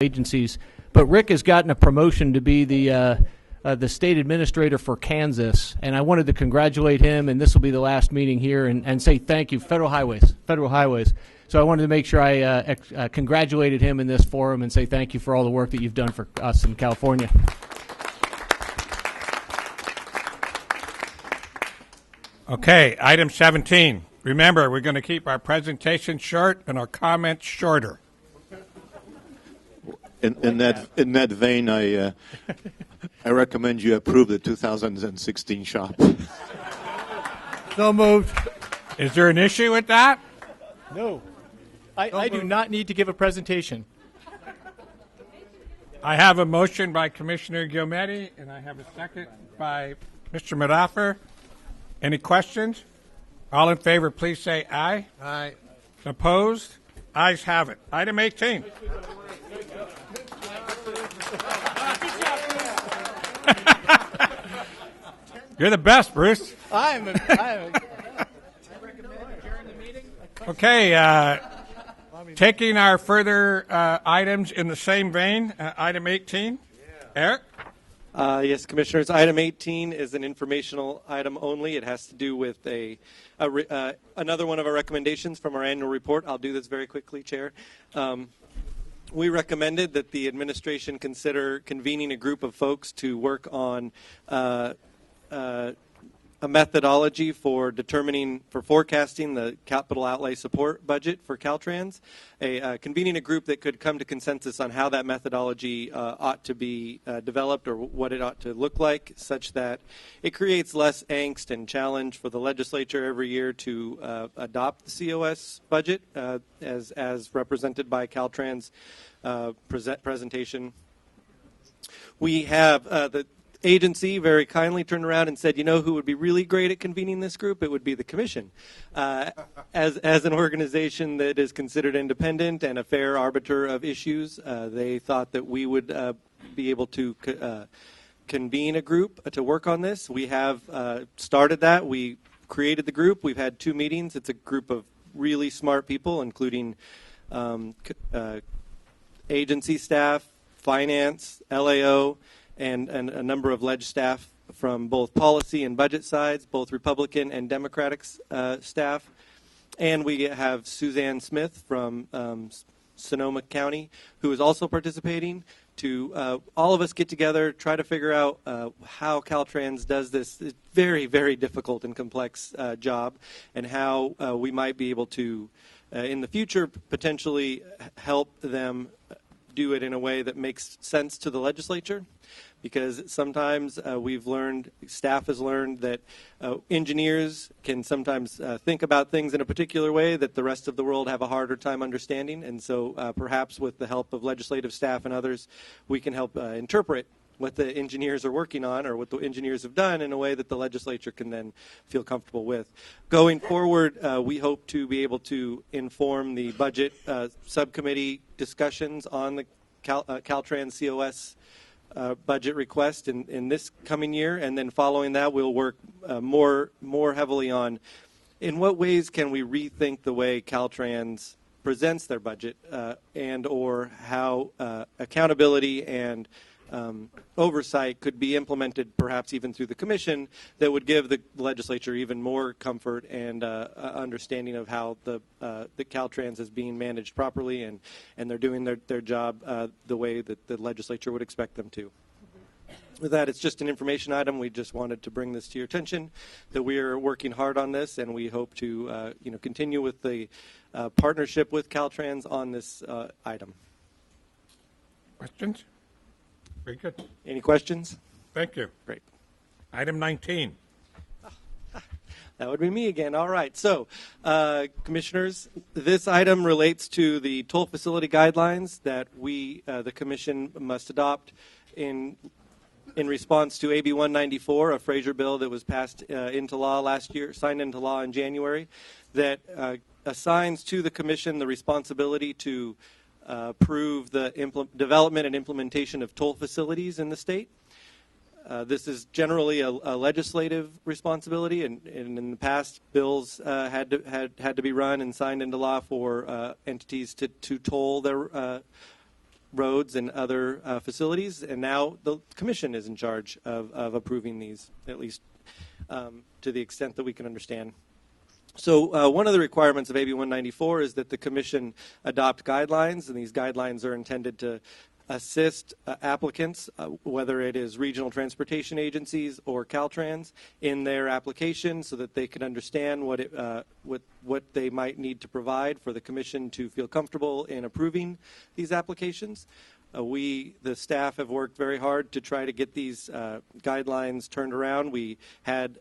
agencies. But Rick has gotten a promotion to be the state administrator for Kansas, and I wanted to congratulate him, and this will be the last meeting here, and say thank you. Federal Highways. So I wanted to make sure I congratulated him in this forum and say thank you for all the work that you've done for us in California. Okay, item 17. Remember, we're going to keep our presentation short and our comments shorter. In that vein, I recommend you approve the 2016 shop. So moved. Is there an issue with that? No. I do not need to give a presentation. I have a motion by Commissioner Gilmetti, and I have a second by Mr. Madaffer. Any questions? All in favor, please say aye. Aye. Opposed? Ayes have it. Item 18. You're the best, Bruce. Okay, taking our further items in the same vein, item 18. Eric? Yes, Commissioners. Item 18 is an informational item only. It has to do with another one of our recommendations from our annual report. I'll do this very quickly, Chair. We recommended that the administration consider convening a group of folks to work on a methodology for forecasting the capital outlay support budget for Caltrans, convening a group that could come to consensus on how that methodology ought to be developed or what it ought to look like, such that it creates less angst and challenge for the legislature every year to adopt the COS budget as represented by Caltrans presentation. We have the agency very kindly turned around and said, you know who would be really great at convening this group? It would be the Commission. As an organization that is considered independent and a fair arbiter of issues, they thought that we would be able to convene a group to work on this. We have started that. We created the group. We've had 2 meetings. It's a group of really smart people, including agency staff, finance, LAO, and a number of ledge staff from both policy and budget sides, both Republican and Democratic staff. And we have Suzanne Smith from Sonoma County, who is also participating, to all of us get together, try to figure out how Caltrans does this very, very difficult and complex job, and how we might be able to, in the future, potentially help them do it in a way that makes sense to the legislature. Because sometimes we've learned, staff has learned, that engineers can sometimes think about things in a particular way that the rest of the world have a harder time understanding. And so perhaps with the help of legislative staff and others, we can help interpret what the engineers are working on or what the engineers have done in a way that the legislature can then feel comfortable with. Going forward, we hope to be able to inform the budget subcommittee discussions on the Caltrans COS budget request in this coming year, and then following that we'll work more heavily on in what ways can we rethink the way Caltrans presents their budget and or how accountability and oversight could be implemented perhaps even through the Commission that would give the legislature even more comfort and understanding of how the Caltrans is being managed properly and they're doing their job the way that the legislature would expect them to. With that, it's just an information item. We just wanted to bring this to your attention, that we are working hard on this, and we hope to continue with the partnership with Caltrans on this item. Questions? Very good. Any questions? Thank you. Great. Item 19. That would be me again. All right. So, Commissioners, this item relates to the toll facility guidelines that we, the Commission, must adopt in response to AB 194, a Fraser bill that was passed into law last year, signed into law in January, that assigns to the Commission the responsibility to approve the development and implementation of toll facilities in the state. This is generally a legislative responsibility, and in the past, bills had to be run and signed into law for entities to toll their roads and other facilities, and now the commission is in charge of approving these, at least to the extent that we can understand. So one of the requirements of AB 194 is that the commission adopt guidelines, and these guidelines are intended to assist applicants, whether it is regional transportation agencies or Caltrans, in their application so that they can understand what they might need to provide for the commission to feel comfortable in approving these applications. We, the staff, have worked very hard to try to get these guidelines turned around. We had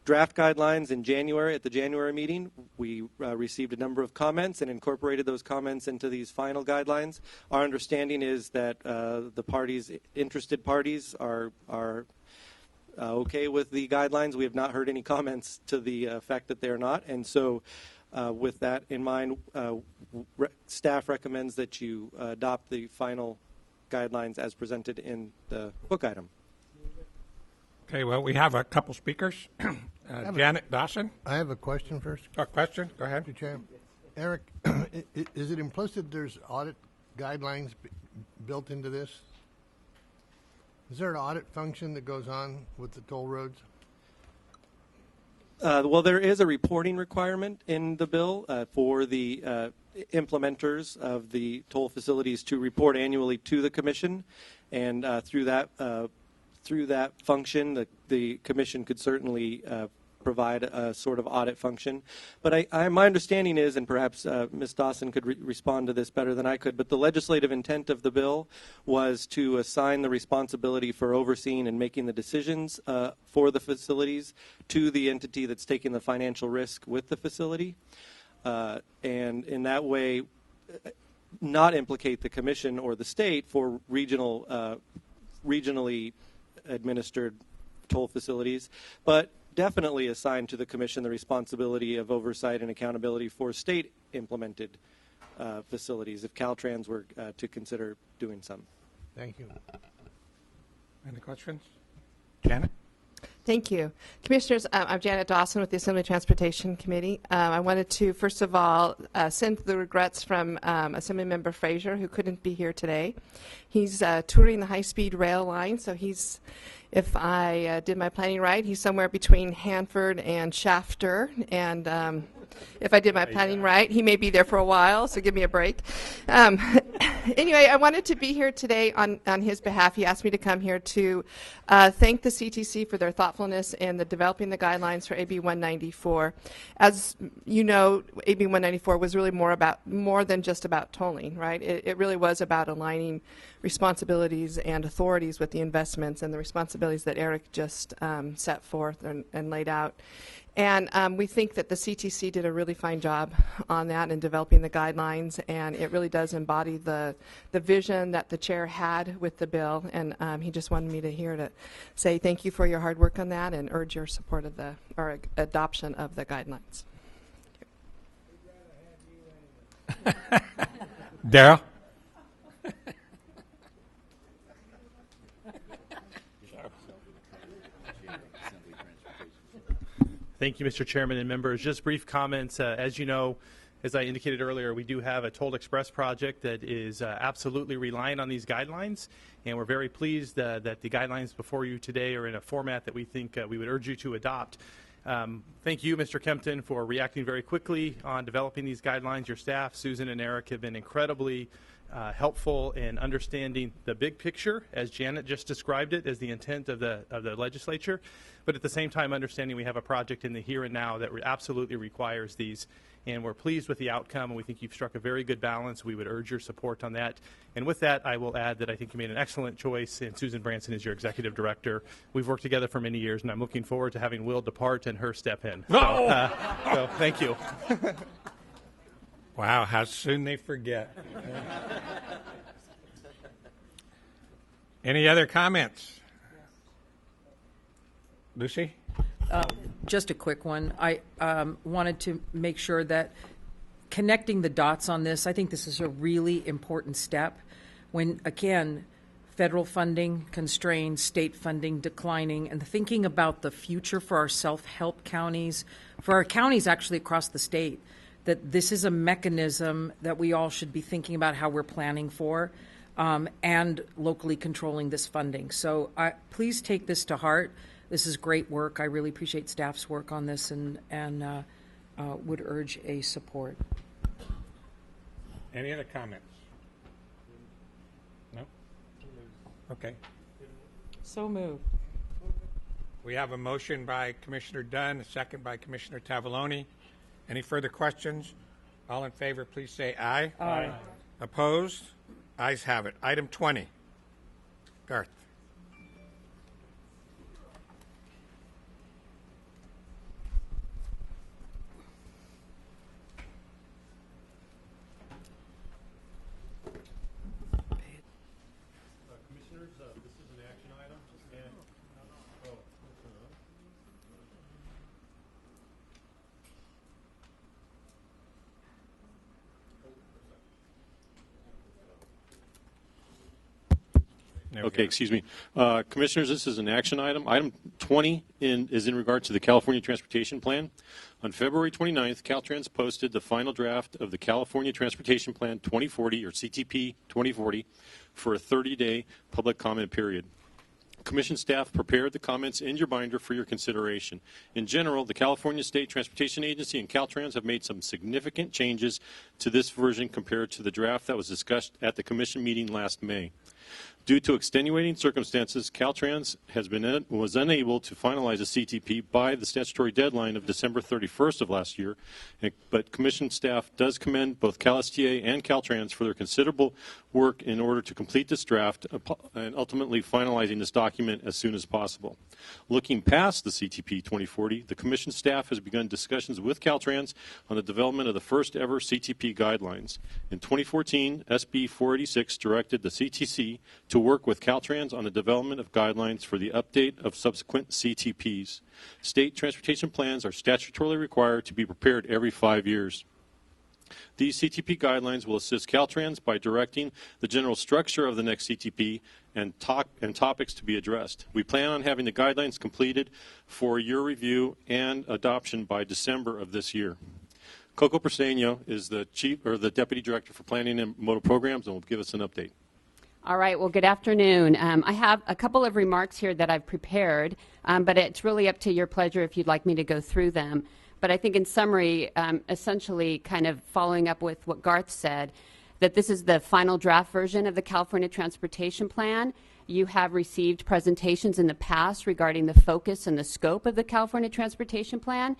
draft guidelines in January at the January meeting. We received a number of comments and incorporated those comments into these final guidelines. Our understanding is that the parties, interested parties, are okay with the guidelines. We have not heard any comments to the effect that they are not, and so with that in mind, staff recommends that you adopt the final guidelines as presented in the book item. Okay, well, we have a couple speakers. Janet Dawson. I have a question first. A question? Go ahead. Mr. Chair. Eric, is it implicit there's audit guidelines built into this? Is there an audit function that goes on with the toll roads? Well, there is a reporting requirement in the bill for the implementers of the toll facilities to report annually to the commission, and through that function, the commission could certainly provide a sort of audit function. But my understanding is, and perhaps Ms. Dawson could respond to this better than I could, but the legislative intent of the bill was to assign the responsibility for overseeing and making the decisions for the facilities to the entity that's taking the financial risk with the facility. And in that way, not implicate the commission or the state for regionally administered toll facilities, but definitely assign to the commission the responsibility of oversight and accountability for state-implemented facilities if Caltrans were to consider doing some. Thank you. Any questions? Janet? Thank you. Commissioners, I'm Janet Dawson with the Assembly Transportation Committee. I wanted to, first of all, send the regrets from Assemblymember Frazier, who couldn't be here today. He's touring the high-speed rail line, so he's, if I did my planning right, he's somewhere between Hanford and Shafter, and if I did my planning right, he may be there for a while, so give me a break. Anyway, I wanted to be here today on his behalf. He asked me to come here to thank the CTC for their thoughtfulness in developing the guidelines for AB 194. As you know, AB 194 was really more than just about tolling, right? It really was about aligning responsibilities and authorities with the investments and the responsibilities that Eric just set forth and laid out. And we think that the CTC did a really fine job on that in developing the guidelines, and it really does embody the vision that the chair had with the bill. And he just wanted me to say thank you for your hard work on that and urge your support of or adoption of the guidelines. Darrell? Thank you, Mr. Chairman and members. Just brief comments. As you know, as I indicated earlier, we do have a Toll Express project that is absolutely relying on these guidelines, and we're very pleased that the guidelines before you today are in a format that we think we would urge you to adopt. Thank you, Mr. Kempton, for reacting very quickly on developing these guidelines. Your staff, Susan and Eric, have been incredibly helpful in understanding the big picture, as Janet just described it, as the intent of the legislature, but at the same time understanding we have a project in the here and now that absolutely requires these. And we're pleased with the outcome, and we think you've struck a very good balance. We would urge your support on that. And with that, I will add that I think you made an excellent choice, and Susan Branson is your executive director. We've worked together for many years, and I'm looking forward to having Will depart and her step in. So thank you. Wow, how soon they forget. Any other comments? Lucy? Just a quick one. I wanted to make sure that connecting the dots on this, I think this is a really important step. When, again, federal funding constrained, state funding declining, and thinking about the future for our self-help counties, for our counties actually across the state, that this is a mechanism that we all should be thinking about how we're planning for. and locally controlling this funding. So please take this to heart. This is great work. I really appreciate staff's work on this and would urge a support. Any other comments? No? Okay. So moved. We have a motion by Commissioner Dunn, a second by Commissioner Tavalloni. Any further questions? All in favor, please say aye. Aye. Opposed? Ayes have it. Item 20. Garth. Commissioners, this is an action item. Okay, excuse me. Commissioners, this is an action item. Item 20 is in regard to the California Transportation Plan. On February 29th, Caltrans posted the final draft of the California Transportation Plan 2040, or CTP 2040, for a 30-day public comment period. Commission staff prepared the comments in your binder for your consideration. In general, the California State Transportation Agency and Caltrans have made some significant changes to this version compared to the draft that was discussed at the Commission meeting last May. Due to extenuating circumstances, Caltrans was unable to finalize a CTP by the statutory deadline of December 31st of last year, but Commission staff does commend both CalSTA and Caltrans for their considerable work in order to complete this draft and ultimately finalizing this document as soon as possible. Looking past the CTP 2040, the Commission staff has begun discussions with Caltrans on the development of the first ever CTP guidelines. In 2014, SB 486 directed the CTC to work with Caltrans on the development of guidelines for the update of subsequent CTPs. State transportation plans are statutorily required to be prepared every 5 years. These CTP guidelines will assist Caltrans by directing the general structure of the next CTP and topics to be addressed. We plan on having the guidelines completed for your review and adoption by December of this year. Coco Presteño is the Deputy Director for Planning and Modal Programs and will give us an update. All right, well, good afternoon. I have a couple of remarks here that I've prepared, but it's really up to your pleasure if you'd like me to go through them. But I think in summary, essentially kind of following up with what Garth said, that this is the final draft version of the California Transportation Plan. You have received presentations in the past regarding the focus and the scope of the California Transportation Plan.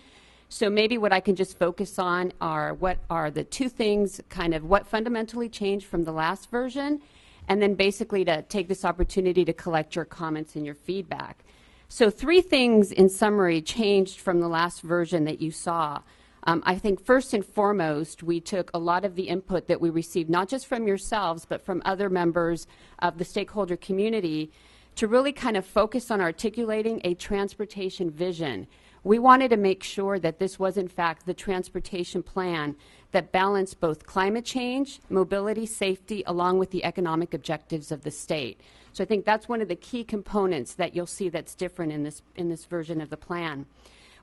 So maybe what I can just focus on are what are the two things, kind of what fundamentally changed from the last version, and then basically to take this opportunity to collect your comments and your feedback. So three things in summary changed from the last version that you saw. I think first and foremost, we took a lot of the input that we received, not just from yourselves, but from other members of the stakeholder community, to really kind of focus on articulating a transportation vision. We wanted to make sure that this was, in fact, the transportation plan that balanced both climate change, mobility, safety, along with the economic objectives of the state. So I think that's one of the key components that you'll see that's different in this version of the plan.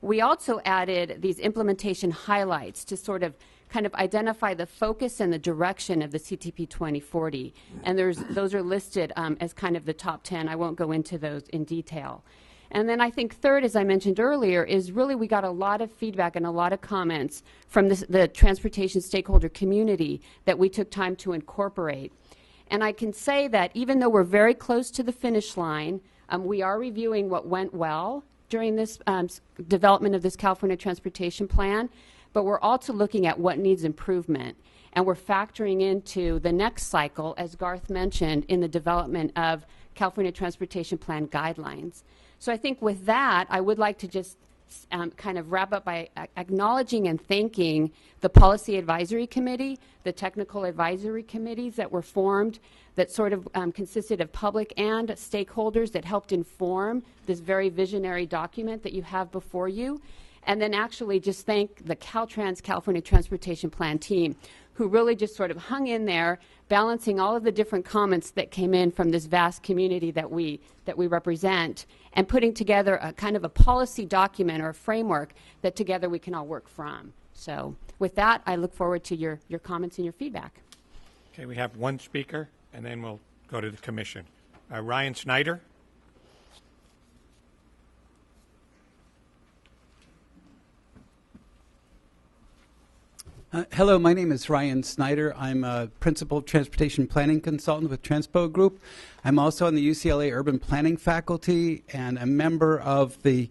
We also added these implementation highlights to sort of kind of identify the focus and the direction of the CTP 2040. And those are listed as kind of the top 10. I won't go into those in detail. And then I think third, as I mentioned earlier, is really we got a lot of feedback and a lot of comments from the transportation stakeholder community that we took time to incorporate. And I can say that even though we're very close to the finish line, we are reviewing what went well during this development of this California Transportation Plan, but we're also looking at what needs improvement. And we're factoring into the next cycle, as Garth mentioned, in the development of California Transportation Plan guidelines. So I think with that, I would like to just kind of wrap up by acknowledging and thanking the Policy Advisory Committee, the technical advisory committees that were formed that sort of consisted of public and stakeholders that helped inform this very visionary document that you have before you. And then actually just thank the Caltrans California Transportation Plan team, who really just sort of hung in there, balancing all of the different comments that came in from this vast community that we represent, and putting together a kind of a policy document or a framework that together we can all work from. So with that, I look forward to your comments and your feedback. Okay, we have one speaker. and then we'll go to the commission. Ryan Snyder. Hello, my name is Ryan Snyder. I'm a Principal Transportation Planning Consultant with Transpo Group. I'm also on the UCLA Urban Planning faculty and a member of the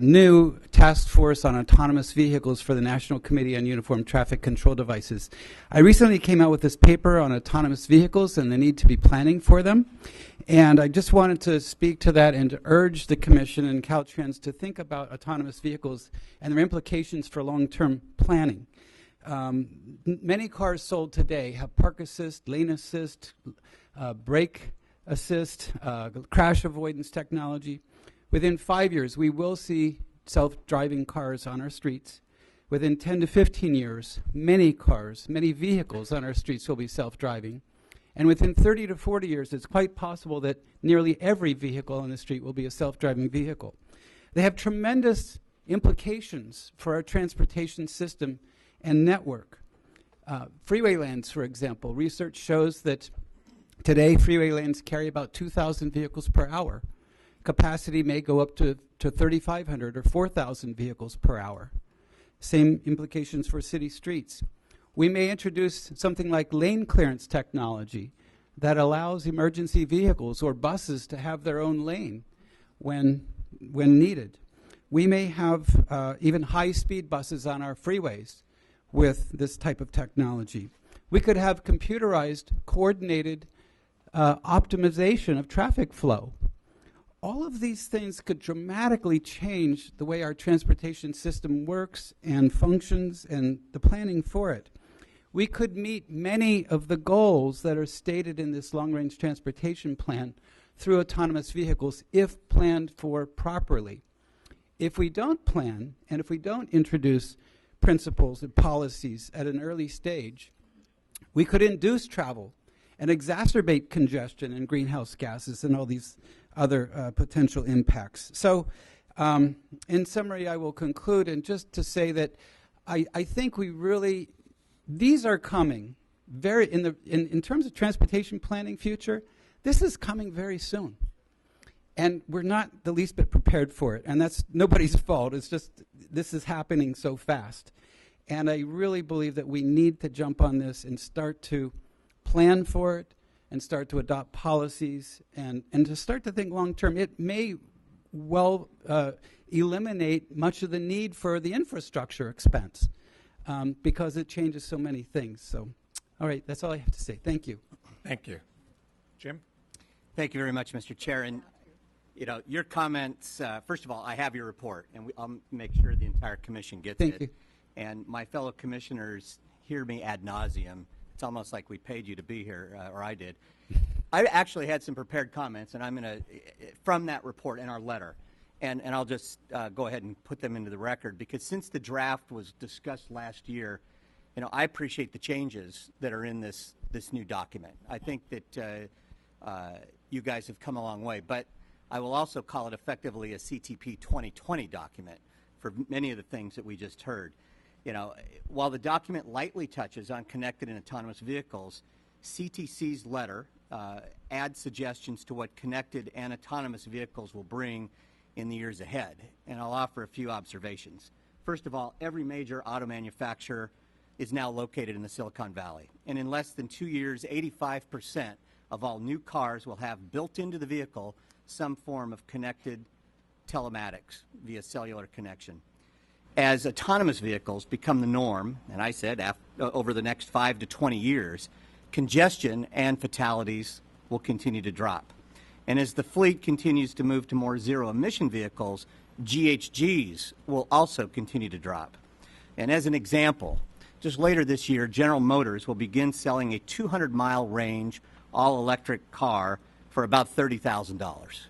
new Task Force on Autonomous Vehicles for the National Committee on Uniform Traffic Control Devices. I recently came out with this paper on autonomous vehicles and the need to be planning for them. And I just wanted to speak to that and to urge the Commission and Caltrans to think about autonomous vehicles and their implications for long-term planning. Many cars sold today have park assist, lane assist, brake assist, crash avoidance technology. Within 5 years, we will see self-driving cars on our streets. Within 10 to 15 years, many cars, many vehicles on our streets will be self-driving. And within 30 to 40 years, it's quite possible that nearly every vehicle on the street will be a self-driving vehicle. They have tremendous implications for our transportation system and network. Freeway lanes, for example, research shows that today freeway lanes carry about 2,000 vehicles per hour. Capacity may go up to 3,500 or 4,000 vehicles per hour. Same implications for city streets. We may introduce something like lane clearance technology that allows emergency vehicles or buses to have their own lane when needed. We may have even high-speed buses on our freeways with this type of technology. We could have computerized, coordinated optimization of traffic flow. All of these things could dramatically change the way our transportation system works and functions and the planning for it. We could meet many of the goals that are stated in this long-range transportation plan through autonomous vehicles if planned for properly. If we don't plan and if we don't introduce principles and policies at an early stage, we could induce travel and exacerbate congestion and greenhouse gases and all these other potential impacts. So in summary, I will conclude and just to say that I think we really, these are coming very, in terms of transportation planning future, this is coming very soon. And we're not the least bit prepared for it. And that's nobody's fault. It's just this is happening so fast. And I really believe that we need to jump on this and start to plan for it and start to adopt policies and to start to think long term. It may well eliminate much of the need for the infrastructure expense because it changes so many things. So, all right, that's all I have to say. Thank you. Thank you. Jim? Thank you very much, Mr. Chair. And your comments, first of all, I have your report, and I'll make sure the entire commission gets it. Thank you. And my fellow commissioners hear me ad nauseum. It's almost like we paid you to be here, or I did. I actually had some prepared comments, and I'm going to, from that report and our letter, and I'll just go ahead and put them into the record, because since the draft was discussed last year, I appreciate the changes that are in this new document. I think that you guys have come a long way, but I will also call it effectively a CTP 2020 document for many of the things that we just heard. While the document lightly touches on connected and autonomous vehicles, CTC's letter adds suggestions to what connected and autonomous vehicles will bring in the years ahead. And I'll offer a few observations. First of all, every major auto manufacturer is now located in the Silicon Valley. And in less than 2 years, 85% of all new cars will have built into the vehicle some form of connected telematics via cellular connection. As autonomous vehicles become the norm, and I said over the next 5 to 20 years, congestion and fatalities will continue to drop. And as the fleet continues to move to more zero-emission vehicles, GHGs will also continue to drop. And as an example, just later this year, General Motors will begin selling a 200-mile range all-electric car for about $30,000.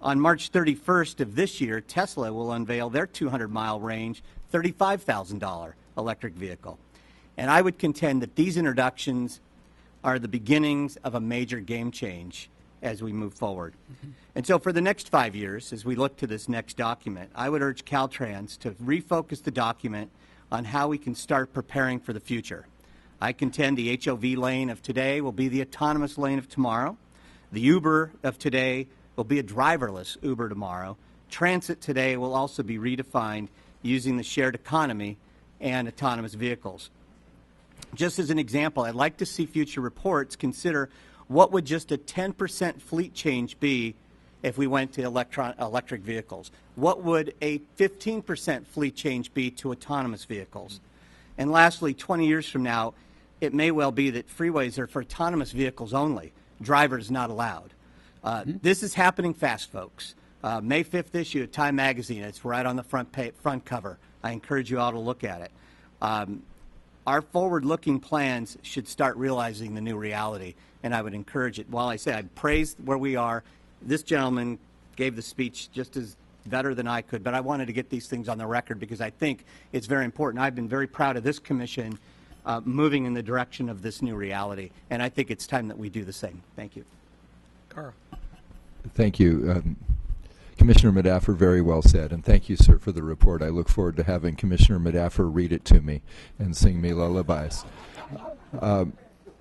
On March 31st of this year, Tesla will unveil their 200-mile range, $35,000 electric vehicle. And I would contend that these introductions are the beginnings of a major game change as we move forward. And so for the next 5 years, as we look to this next document, I would urge Caltrans to refocus the document on how we can start preparing for the future. I contend the HOV lane of today will be the autonomous lane of tomorrow. The Uber of today will be a driverless Uber tomorrow. Transit today will also be redefined using the shared economy and autonomous vehicles. Just as an example, I'd like to see future reports consider what would just a 10% fleet change be if we went to electric vehicles. What would a 15% fleet change be to autonomous vehicles? And lastly, 20 years from now, it may well be that freeways are for autonomous vehicles only, drivers not allowed. This is happening fast, folks. May 5th issue of Time Magazine, it's right on the front cover. I encourage you all to look at it. Our forward-looking plans should start realizing the new reality, and I would encourage it. While I say I praise where we are, this gentleman gave the speech just as better than I could, but I wanted to get these things on the record because I think it's very important. I've been very proud of this commission moving in the direction of this new reality, and I think it's time that we do the same. Thank you. Carl. Thank you. Commissioner Medaffer, very well said, and thank you, sir, for the report. I look forward to having Commissioner Medaffer read it to me and sing me lullabies.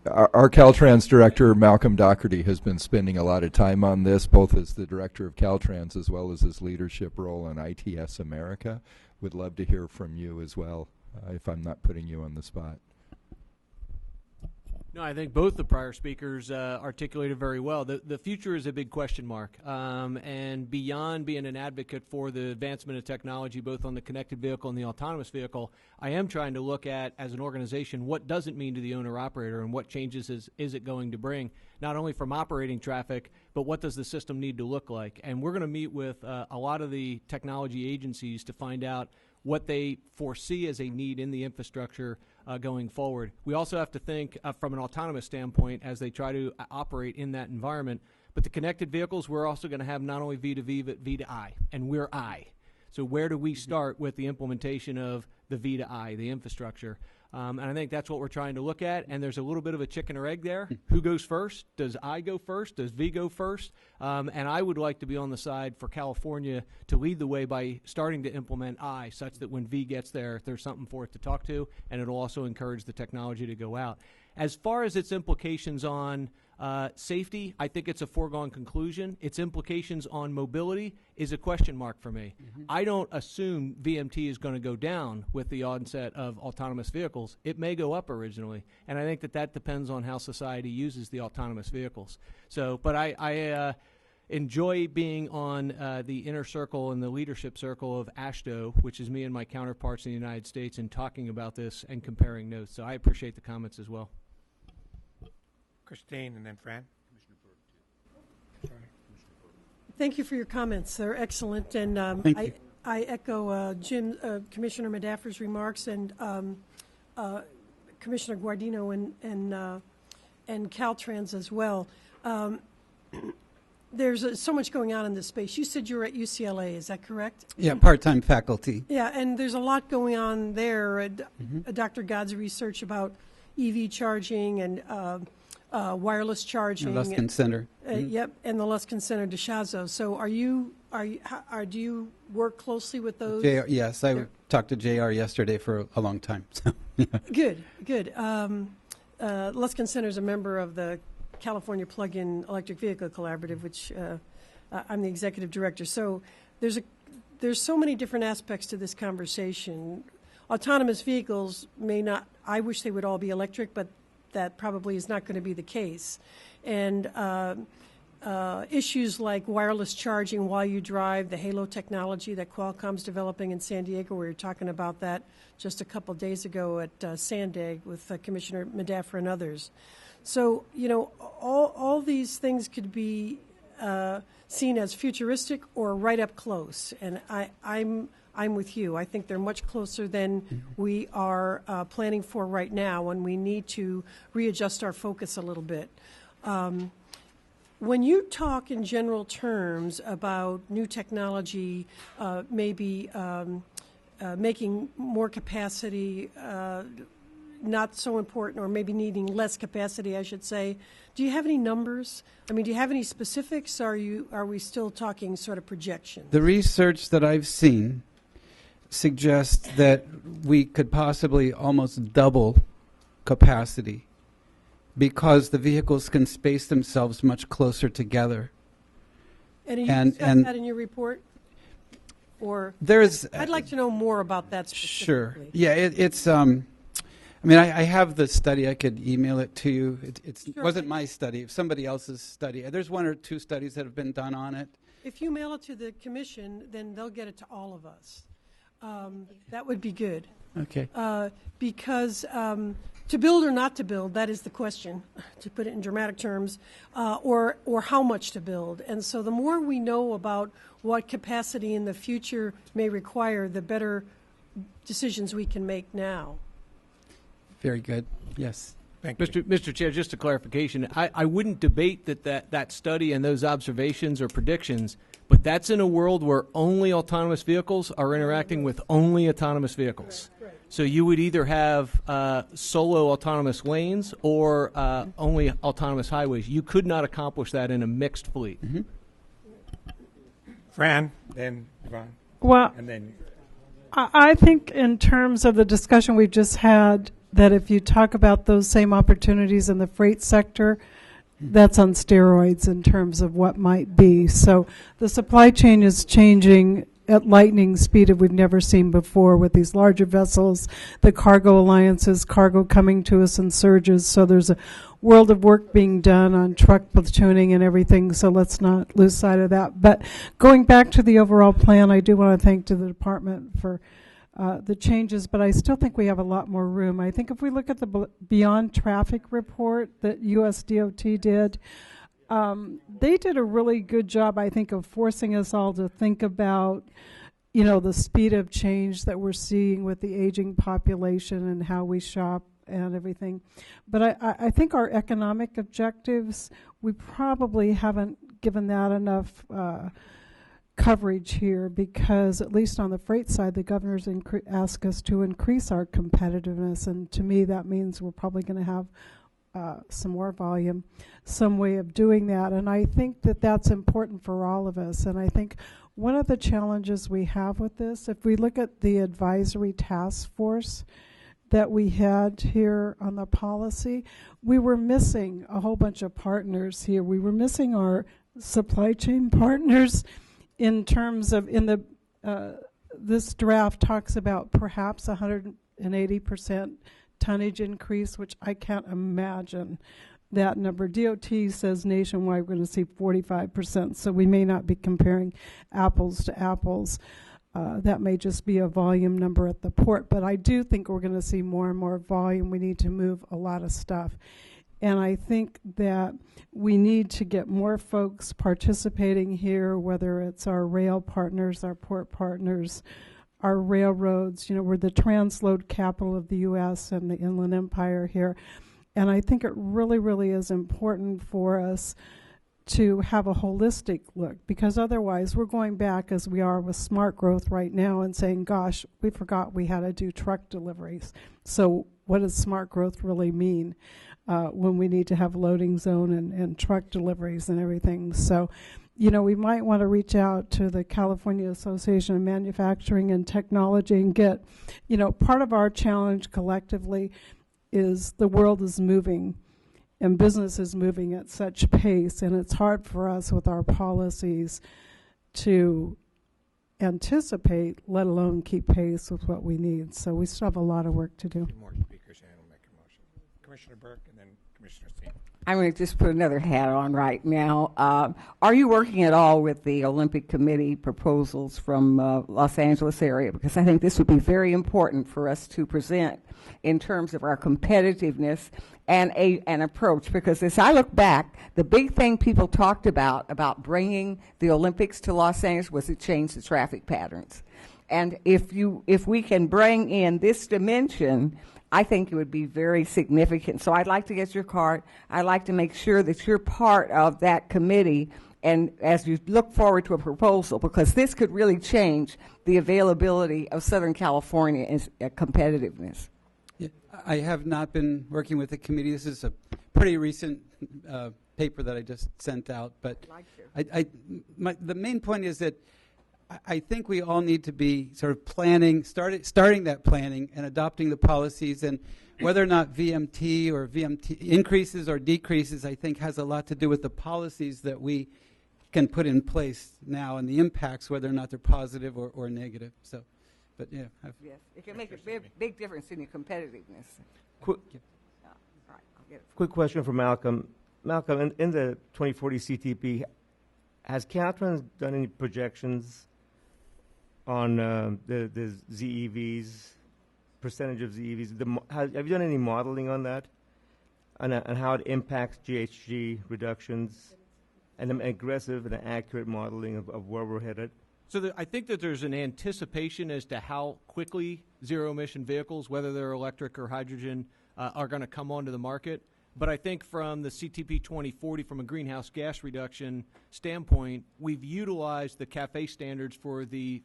Our Caltrans director, Malcolm Doherty, has been spending a lot of time on this, both as the director of Caltrans as well as his leadership role in ITS America. Would love to hear from you as well, if I'm not putting you on the spot. No, I think both the prior speakers articulated very well. The future is a big question mark. And beyond being an advocate for the advancement of technology, both on the connected vehicle and the autonomous vehicle, I am trying to look at, as an organization, what does it mean to the owner-operator and what changes is it going to bring, not only from operating traffic, but what does the system need to look like. And we're going to meet with a lot of the technology agencies to find out what they foresee as a need in the infrastructure going forward. We also have to think from an autonomous standpoint as they try to operate in that environment. But the connected vehicles, we're also going to have not only V to V, but V to I, and we're I. So where do we start with the implementation of the V to I, the infrastructure? And I think that's what we're trying to look at, and there's a little bit of a chicken or egg there. Who goes first? Does I go first? Does V go first? And I would like to be on the side for California to lead the way by starting to implement I, such that when V gets there, there's something for it to talk to, and it'll also encourage the technology to go out. As far as its implications on safety, I think it's a foregone conclusion. Its implications on mobility is a question mark for me. I don't assume VMT is going to go down with the onset of autonomous vehicles. It may go up originally, and I think that depends on how society uses the autonomous vehicles. So, but I enjoy being on the inner circle and the leadership circle of AASHTO, which is me and my counterparts in the United States, and talking about this and comparing notes. So I appreciate the comments as well. Christine and then Fran. Thank you for your comments. They're excellent, and I echo Commissioner Medaffer's remarks and Commissioner Guardino and Caltrans as well. There's so much going on in this space. You said you were at UCLA, is that correct? Yeah, part-time faculty. Yeah, and there's a lot going on there. Dr. God's research about EV charging and wireless charging. The Luskin Center. Yep, and the Luskin Center de Chazo. So do you work closely with those? Yes, I talked to JR yesterday for a long time. So. Good. Luskin Center is a member of the California Plug-in Electric Vehicle Collaborative, which I'm the executive director. So there's so many different aspects to this conversation. Autonomous vehicles may not, I wish they would all be electric, but that probably is not going to be the case. And issues like wireless charging while you drive, the Halo technology that Qualcomm's developing in San Diego, we were talking about that just a couple days ago at Sandag with Commissioner Medaffer and others. So, all these things could be seen as futuristic or right up close. And I'm with you. I think they're much closer than we are planning for right now, and we need to readjust our focus a little bit. When you talk in general terms about new technology, maybe making more capacity not so important, or maybe needing less capacity, I should say, do you have any numbers? I mean, do you have any specifics? Are we still talking sort of projections? The research that I've seen suggests that we could possibly almost double capacity because the vehicles can space themselves much closer together. And you discussed that in your report? Or there's, I'd like to know more about that Sure. specifically. Yeah, it's. I mean, I have the study. I could email it to you. It Sure. wasn't my study. It's somebody else's study. There's 1 or 2 studies that have been done on it. If you mail it to the commission, then they'll get it to all of us. That would be good. Okay. Because to build or not to build, that is the question, to put it in dramatic terms, or how much to build. And so the more we know about what capacity in the future may require, the better decisions we can make now. Very good. Yes. Thank you. Mr. Chair, just a clarification. I wouldn't debate that study and those observations or predictions, but that's in a world where only autonomous vehicles are interacting with only autonomous vehicles. Right. So you would either have solo autonomous lanes or only autonomous highways. You could not accomplish that in a mixed fleet. Mm-hmm. Fran, then Yvonne. Well, And then I think in terms of the discussion we've just had, that if you talk about those same opportunities in the freight sector, that's on steroids in terms of what might be. So the supply chain is changing at lightning speed that we've never seen before with these larger vessels, the cargo alliances, cargo coming to us in surges. So there's a world of work being done on truck platooning and everything, so let's not lose sight of that. But going back to the overall plan, I do want to thank to the department for the changes, but I still think we have a lot more room. I think if we look at the Beyond Traffic report that USDOT did, they did a really good job, I think, of forcing us all to think about, you know, the speed of change that we're seeing with the aging population and how we shop and everything. But I think our economic objectives, we probably haven't given that enough coverage here, because at least on the freight side, the governor's asked us to increase our competitiveness, and to me that means we're probably going to have some more volume, some way of doing that. And I think that that's important for all of us. And I think one of the challenges we have with this, if we look at the advisory task force that we had here on the policy, we were missing a whole bunch of partners here. We were missing our supply chain partners in terms of, in the this draft talks about perhaps 180% tonnage increase, which I can't imagine that number. DOT says nationwide we're going to see 45%, so we may not be comparing apples to apples. That may just be a volume number at the port, but I do think we're going to see more and more volume. We need to move a lot of stuff. And I think that we need to get more folks participating here, whether it's our rail partners, our port partners, our railroads. You know, we're the transload capital of the U.S. and the Inland Empire here. And I think it really, really is important for us to have a holistic look, because otherwise we're going back, as we are with smart growth right now, and saying, gosh, we forgot we had to do truck deliveries. So what does smart growth really mean when we need to have loading zone and truck deliveries and everything? So, you know, we might want to reach out to the California Association of Manufacturing and Technology and get, you know, part of our challenge collectively is the world is moving and business is moving at such pace, and it's hard for us with our policies to anticipate, let alone keep pace with what we need. So we still have a lot of work to do. more speakers and we'll make a motion. Commissioner Burke and then Commissioner Steen. I'm going to just put another hat on right now. Are you working at all with the Olympic Committee proposals from Los Angeles area? Because I think this would be very important for us to present in terms of our competitiveness and an approach. Because as I look back, the big thing people talked about bringing the Olympics to Los Angeles was to change the traffic patterns. And if we can bring in this dimension, I think it would be very significant. So I'd like to get your card. I'd like to make sure that you're part of that committee, and as you look forward to a proposal, because this could really change the availability of Southern California and competitiveness. Yeah, I have not been working with the committee. This is a pretty recent paper that I just sent out. But the main point is that I think we all need to be sort of planning, starting that planning and adopting the policies. And whether or not VMT or VMT increases or decreases, I think has a lot to do with the policies that we can put in place now and the impacts, whether or not they're positive or negative. So, but yeah. Yes, it can make a big difference in your competitiveness. Quick, All right, I'll get it. quick question for Malcolm. Malcolm, in the 2040 CTP, has Caltrans done any projections on the ZEVs, percentage of ZEVs? Have you done any modeling on that, and how it impacts GHG reductions, and an aggressive and accurate modeling of where we're headed? So I think that there's an anticipation as to how quickly zero-emission vehicles, whether they're electric or hydrogen, are going to come onto the market. But I think from the CTP 2040, from a greenhouse gas reduction standpoint, we've utilized the CAFE standards for the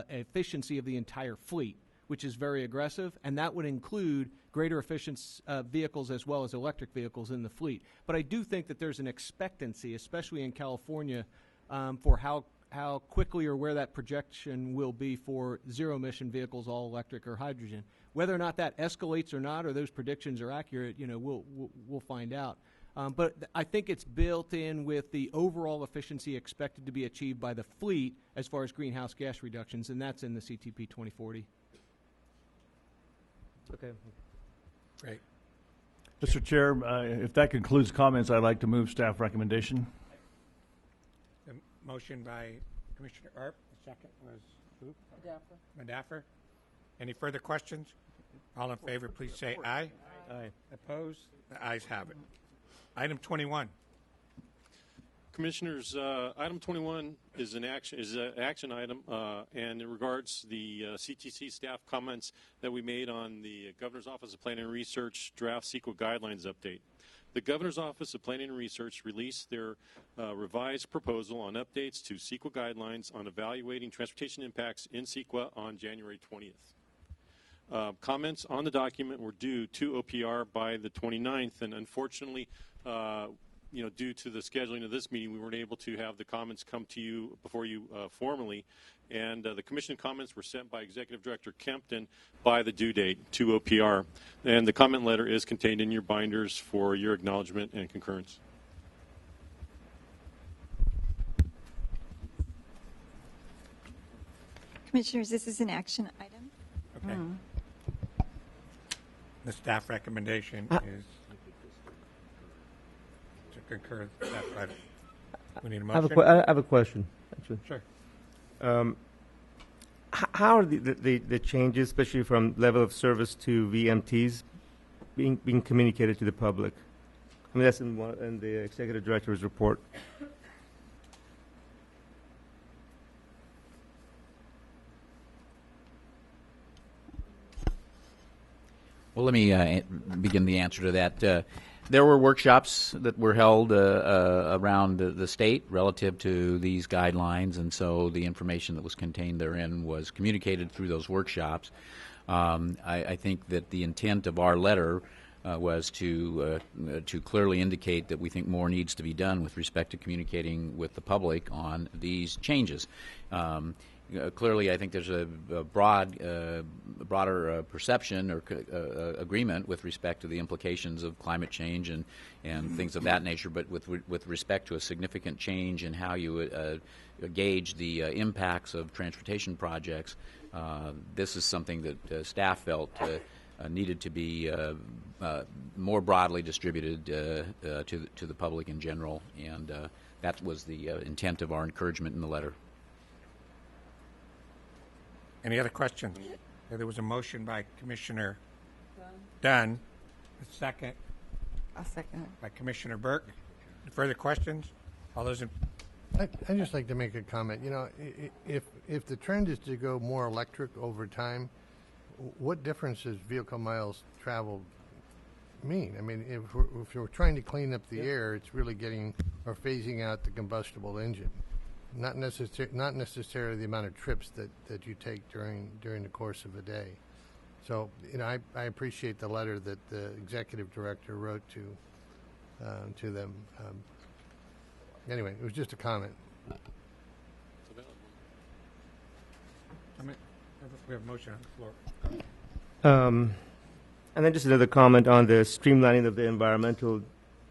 efficiency of the entire fleet, which is very aggressive, and that would include greater efficiency vehicles as well as electric vehicles in the fleet. But I do think that there's an expectancy, especially in California, for how quickly or where that projection will be for zero-emission vehicles, all electric or hydrogen. Whether or not that escalates or not, or those predictions are accurate, we'll find out. But I think it's built in with the overall efficiency expected to be achieved by the fleet as far as greenhouse gas reductions, and that's in the CTP 2040. Okay. Great. Mr. Chair, if that concludes comments, I'd like to move staff recommendation. The motion by Commissioner Earp. The second was who? Madaffer. Any further questions? All in favor, please say aye. Aye. Opposed? The ayes have it. Item 21. Commissioners, item 21 is an action item, and it regards the CTC staff comments that we made on the Governor's Office of Planning and Research draft CEQA guidelines update. The Governor's Office of Planning and Research released their revised proposal on updates to CEQA guidelines on evaluating transportation impacts in CEQA on January 20th. Comments on the document were due to OPR by the 29th, and unfortunately, due to the scheduling of this meeting, we weren't able to have the comments come to you before you formally. And the commission comments were sent by Executive Director Kempton by the due date to OPR. And the comment letter is contained in your binders for your acknowledgement and concurrence. Commissioners, this is an action item. Okay. The staff recommendation is to concur with staff item. We need a motion. I have a question, actually. Sure. How are the changes, especially from level of service to VMTs, being communicated to the public? I mean, that's in the Executive Director's report. Well, let me begin the answer to that. There were workshops that were held around the state relative to these guidelines, and so the information that was contained therein was communicated through those workshops. I think that the intent of our letter was to clearly indicate that we think more needs to be done with respect to communicating with the public on these changes. Clearly, I think there's a broader perception or agreement with respect to the implications of climate change and things of that nature. But with respect to a significant change in how you gauge the impacts of transportation projects, this is something that staff felt needed to be more broadly distributed to the public in general, and that was the intent of our encouragement in the letter. Any other questions? There was a motion by Commissioner Dunn. A second. I'll second it. By Commissioner Burke. Any further questions? All those in... I'd just like to make a comment. You know, if the trend is to go more electric over time, what difference does vehicle miles traveled mean? I mean, if we're trying to clean up the air, it's really getting or phasing out the combustible engine. Not necessarily the amount of trips that you take during the course of a day. So, you know, I appreciate the letter that the executive director wrote to them. Anyway, it was just a comment. We have a motion on the floor. And then just another comment on the streamlining of the environmental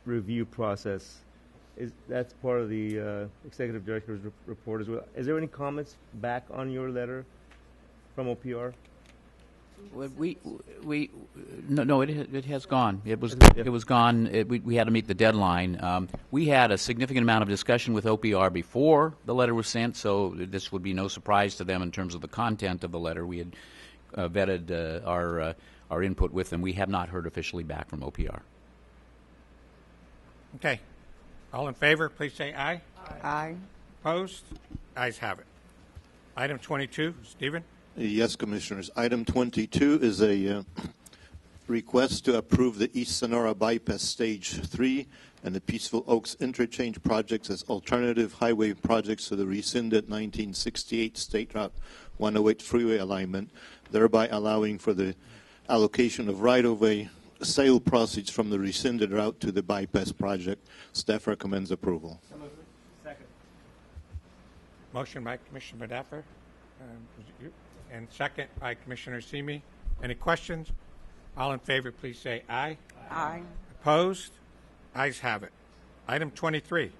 review process. That's part of the executive director's report as well. Is there any comments back on your letter from OPR? No, it has gone. It was gone. We had to meet the deadline. We had a significant amount of discussion with OPR before the letter was sent, so this would be no surprise to them in terms of the content of the letter. We had vetted our input with them. We have not heard officially back from OPR. Okay. All in favor, please say aye. Aye. Opposed? Ayes have it. Item 22, Stephen? Yes, Commissioners. Item 22 is a request to approve the East Sonora Bypass Stage 3 and the Peaceful Oaks Interchange projects as alternative highway projects to the rescinded 1968 State Route 108 freeway alignment, thereby allowing for the allocation of right-of-way sale proceeds from the rescinded route to the bypass project. Staff recommends approval. Second. Motion by Commissioner Medaffer. And second by Commissioner Simi. Any questions? All in favor, please say aye. Aye. Opposed? Ayes have it. Item 23.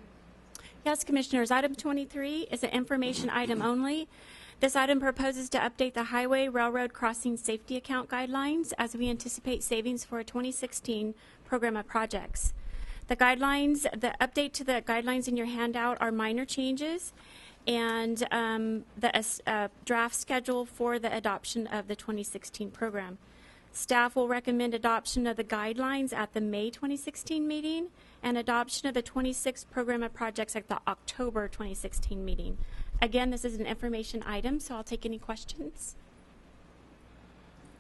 Yes, Commissioners. Item 23 is an information item only. This item proposes to update the Highway Railroad Crossing Safety Account Guidelines as we anticipate savings for a 2016 program of projects. The update to the guidelines in your handout are minor changes, and the draft schedule for the adoption of the 2016 program. Staff will recommend adoption of the guidelines at the May 2016 meeting and adoption of the 26 program of projects at the October 2016 meeting. Again, this is an information item, so I'll take any questions.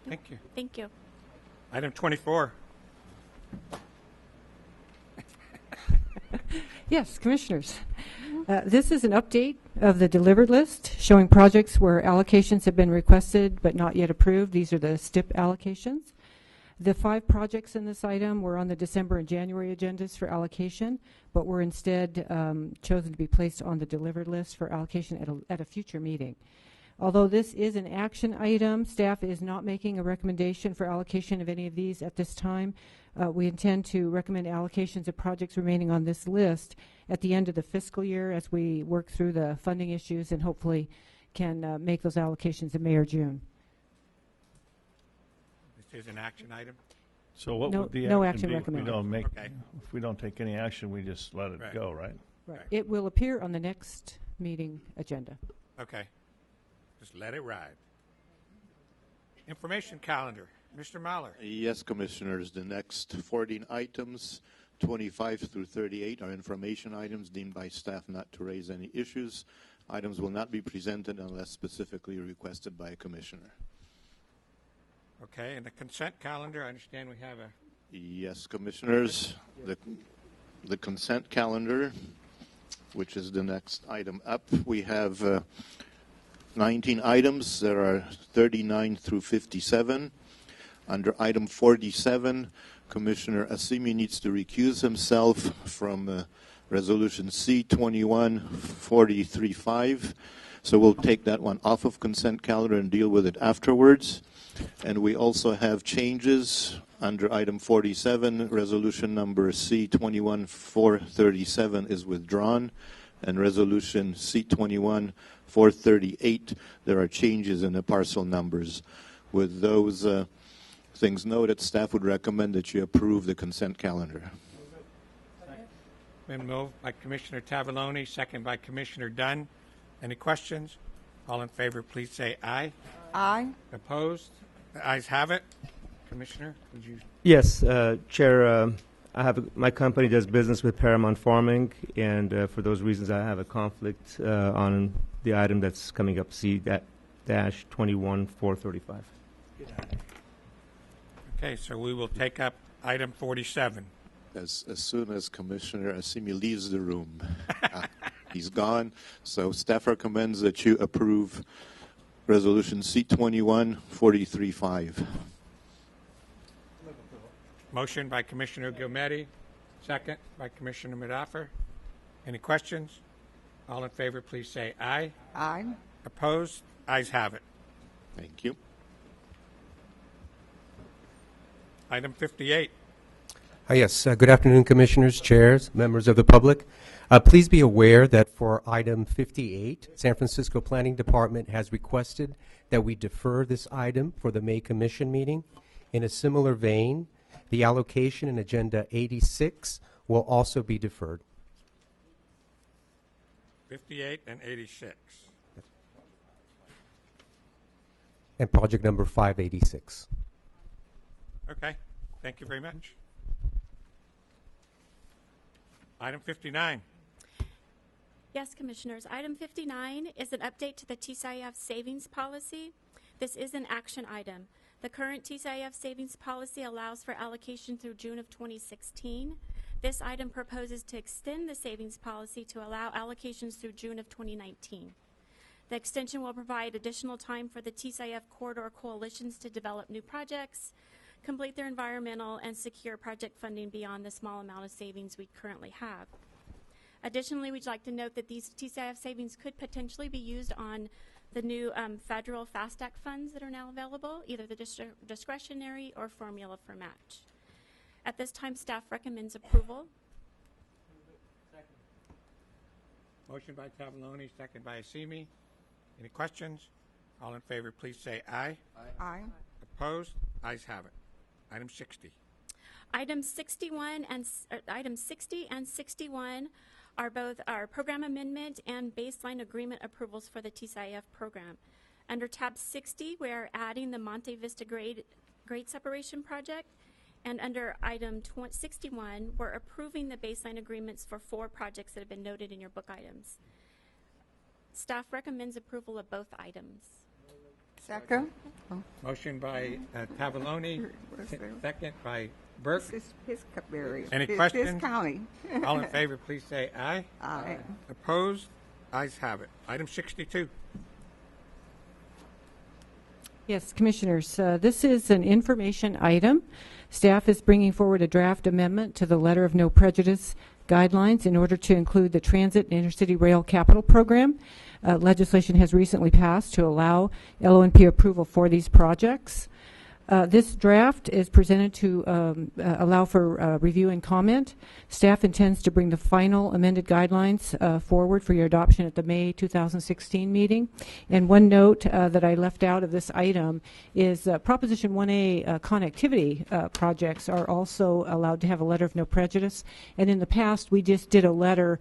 Thank you. Thank you. Item 24. Yes, Commissioners. This is an update of the delivered list showing projects where allocations have been requested but not yet approved. These are the STIP allocations. The 5 projects in this item were on the December and January agendas for allocation, but were instead chosen to be placed on the delivered list for allocation at a future meeting. Although this is an action item, staff is not making a recommendation for allocation of any of these at this time. We intend to recommend allocations of projects remaining on this list at the end of the fiscal year as we work through the funding issues and hopefully can make those allocations in May or June. This is an action item. So what No- would the no action action be recommended. if we don't take any action, we just let it go, right? Right. It will appear on the next meeting agenda. Okay. Just let it ride. Information calendar. Mr. Mahler. Yes, Commissioners. The next 14 items, 25 through 38, are information items deemed by staff not to raise any issues. Items will not be presented unless specifically requested by a commissioner. Okay, and the consent calendar, I understand we have a... Yes, Commissioners. The consent calendar, which is the next item up, we have 19 items. There are 39 through 57. Under item 47, Commissioner Assimi needs to recuse himself from Resolution C-21-43-5. So we'll take that one off of consent calendar and deal with it afterwards. And we also have changes under item 47. Resolution number C-21-437 is withdrawn. And resolution C-21-438, there are changes in the parcel numbers. With those things noted, staff would recommend that you approve the consent calendar. Been moved by Commissioner Tavallone, second by Commissioner Dunn. Any questions? All in favor, please say aye. Aye. Opposed? The ayes have it. Commissioner, would you? Yes, Chair. My company does business with Paramount Farming, and for those reasons, I have a conflict on the item that's coming up, C-21-435. Okay, so we will take up item 47. As soon as Commissioner Assimi leaves the room, he's gone. So staff recommends that you approve Resolution C-21-43-5. Motion by Commissioner Gilmetti, second by Commissioner Medaffer. Any questions? All in favor, please say aye. Aye. Opposed? Ayes have it. Thank you. Item 58. Yes. Good afternoon, Commissioners, Chairs, members of the public. Please be aware that for item 58, San Francisco Planning Department has requested that we defer this item for the May Commission meeting. In a similar vein, the allocation in Agenda 86 will also be deferred. 58 and 86. And project number 586. Okay. Thank you very much. Item 59. Yes, Commissioners. Item 59 is an update to the TCIF savings policy. This is an action item. The current TCIF savings policy allows for allocation through June of 2016. This item proposes to extend the savings policy to allow allocations through June of 2019. The extension will provide additional time for the TCIF corridor coalitions to develop new projects, complete their environmental, and secure project funding beyond the small amount of savings we currently have. Additionally, we'd like to note that these TCIF savings could potentially be used on the new federal FAST Act funds that are now available, either the discretionary or formula for match. At this time, staff recommends approval. Motion by Tavaloni, second by Asimi. Any questions? All in favor, please say aye. Aye. Opposed? Ayes have it. Item 60. Item 61 and item 60 and 61 are both our program amendment and baseline agreement approvals for the TCIF program. Under tab 60, we are adding the Monte Vista grade separation project, and under item 61, we're approving the baseline agreements for 4 projects that have been noted in your book items. Staff recommends approval of both items. Second. Motion by Tavaloni, second by Burke. Piscatbury. Any This questions? county. All in favor, please say aye. Aye. Opposed? Ayes have it. Item 62. Yes, Commissioners, this is an information item. Staff is bringing forward a draft amendment to the Letter of No Prejudice guidelines in order to include the Transit and Intercity Rail Capital Program. Legislation has recently passed to allow LONP approval for these projects. This draft is presented to allow for review and comment. Staff intends to bring the final amended guidelines forward for your adoption at the May 2016 meeting. And one note that I left out of this item is Proposition 1A connectivity projects are also allowed to have a letter of no prejudice. And in the past, we just did a letter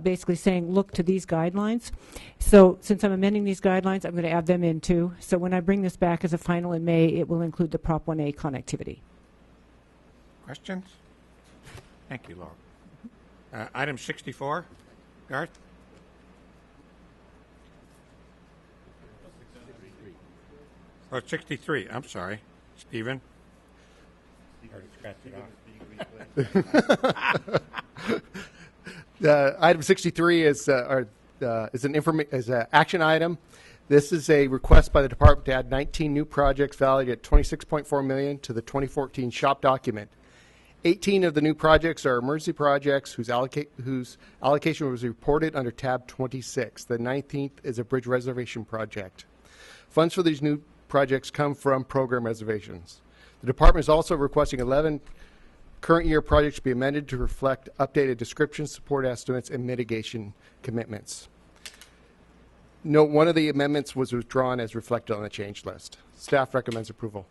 basically saying, look to these guidelines. So since I'm amending these guidelines, I'm going to add them in too. So when I bring this back as a final in May, it will include the Prop 1A connectivity. Questions? Thank you, Laura. Item 64. Garth? Oh, 63. I'm sorry. Stephen? Already scratched it off. Item 63 is an action item. This is a request by the department to add 19 new projects valued at $26.4 million to the 2014 shop document. 18 of the new projects are emergency projects whose allocation was reported under tab 26. The 19th is a bridge reservation project. Funds for these new projects come from program reservations. The department is also requesting 11 current year projects be amended to reflect updated descriptions, support estimates, and mitigation commitments. Note, one of the amendments was withdrawn as reflected on the change list. Staff recommends approval.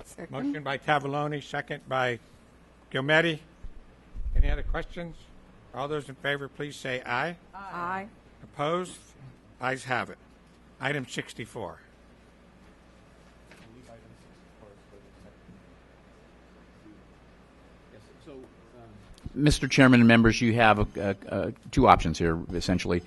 Second. Motion by Tavaloni, second by Gilmetti. Any other questions? All those in favor, please say aye. Aye. Opposed? Ayes have it. Item 64. Mr. Chairman and members, you have two options here, essentially.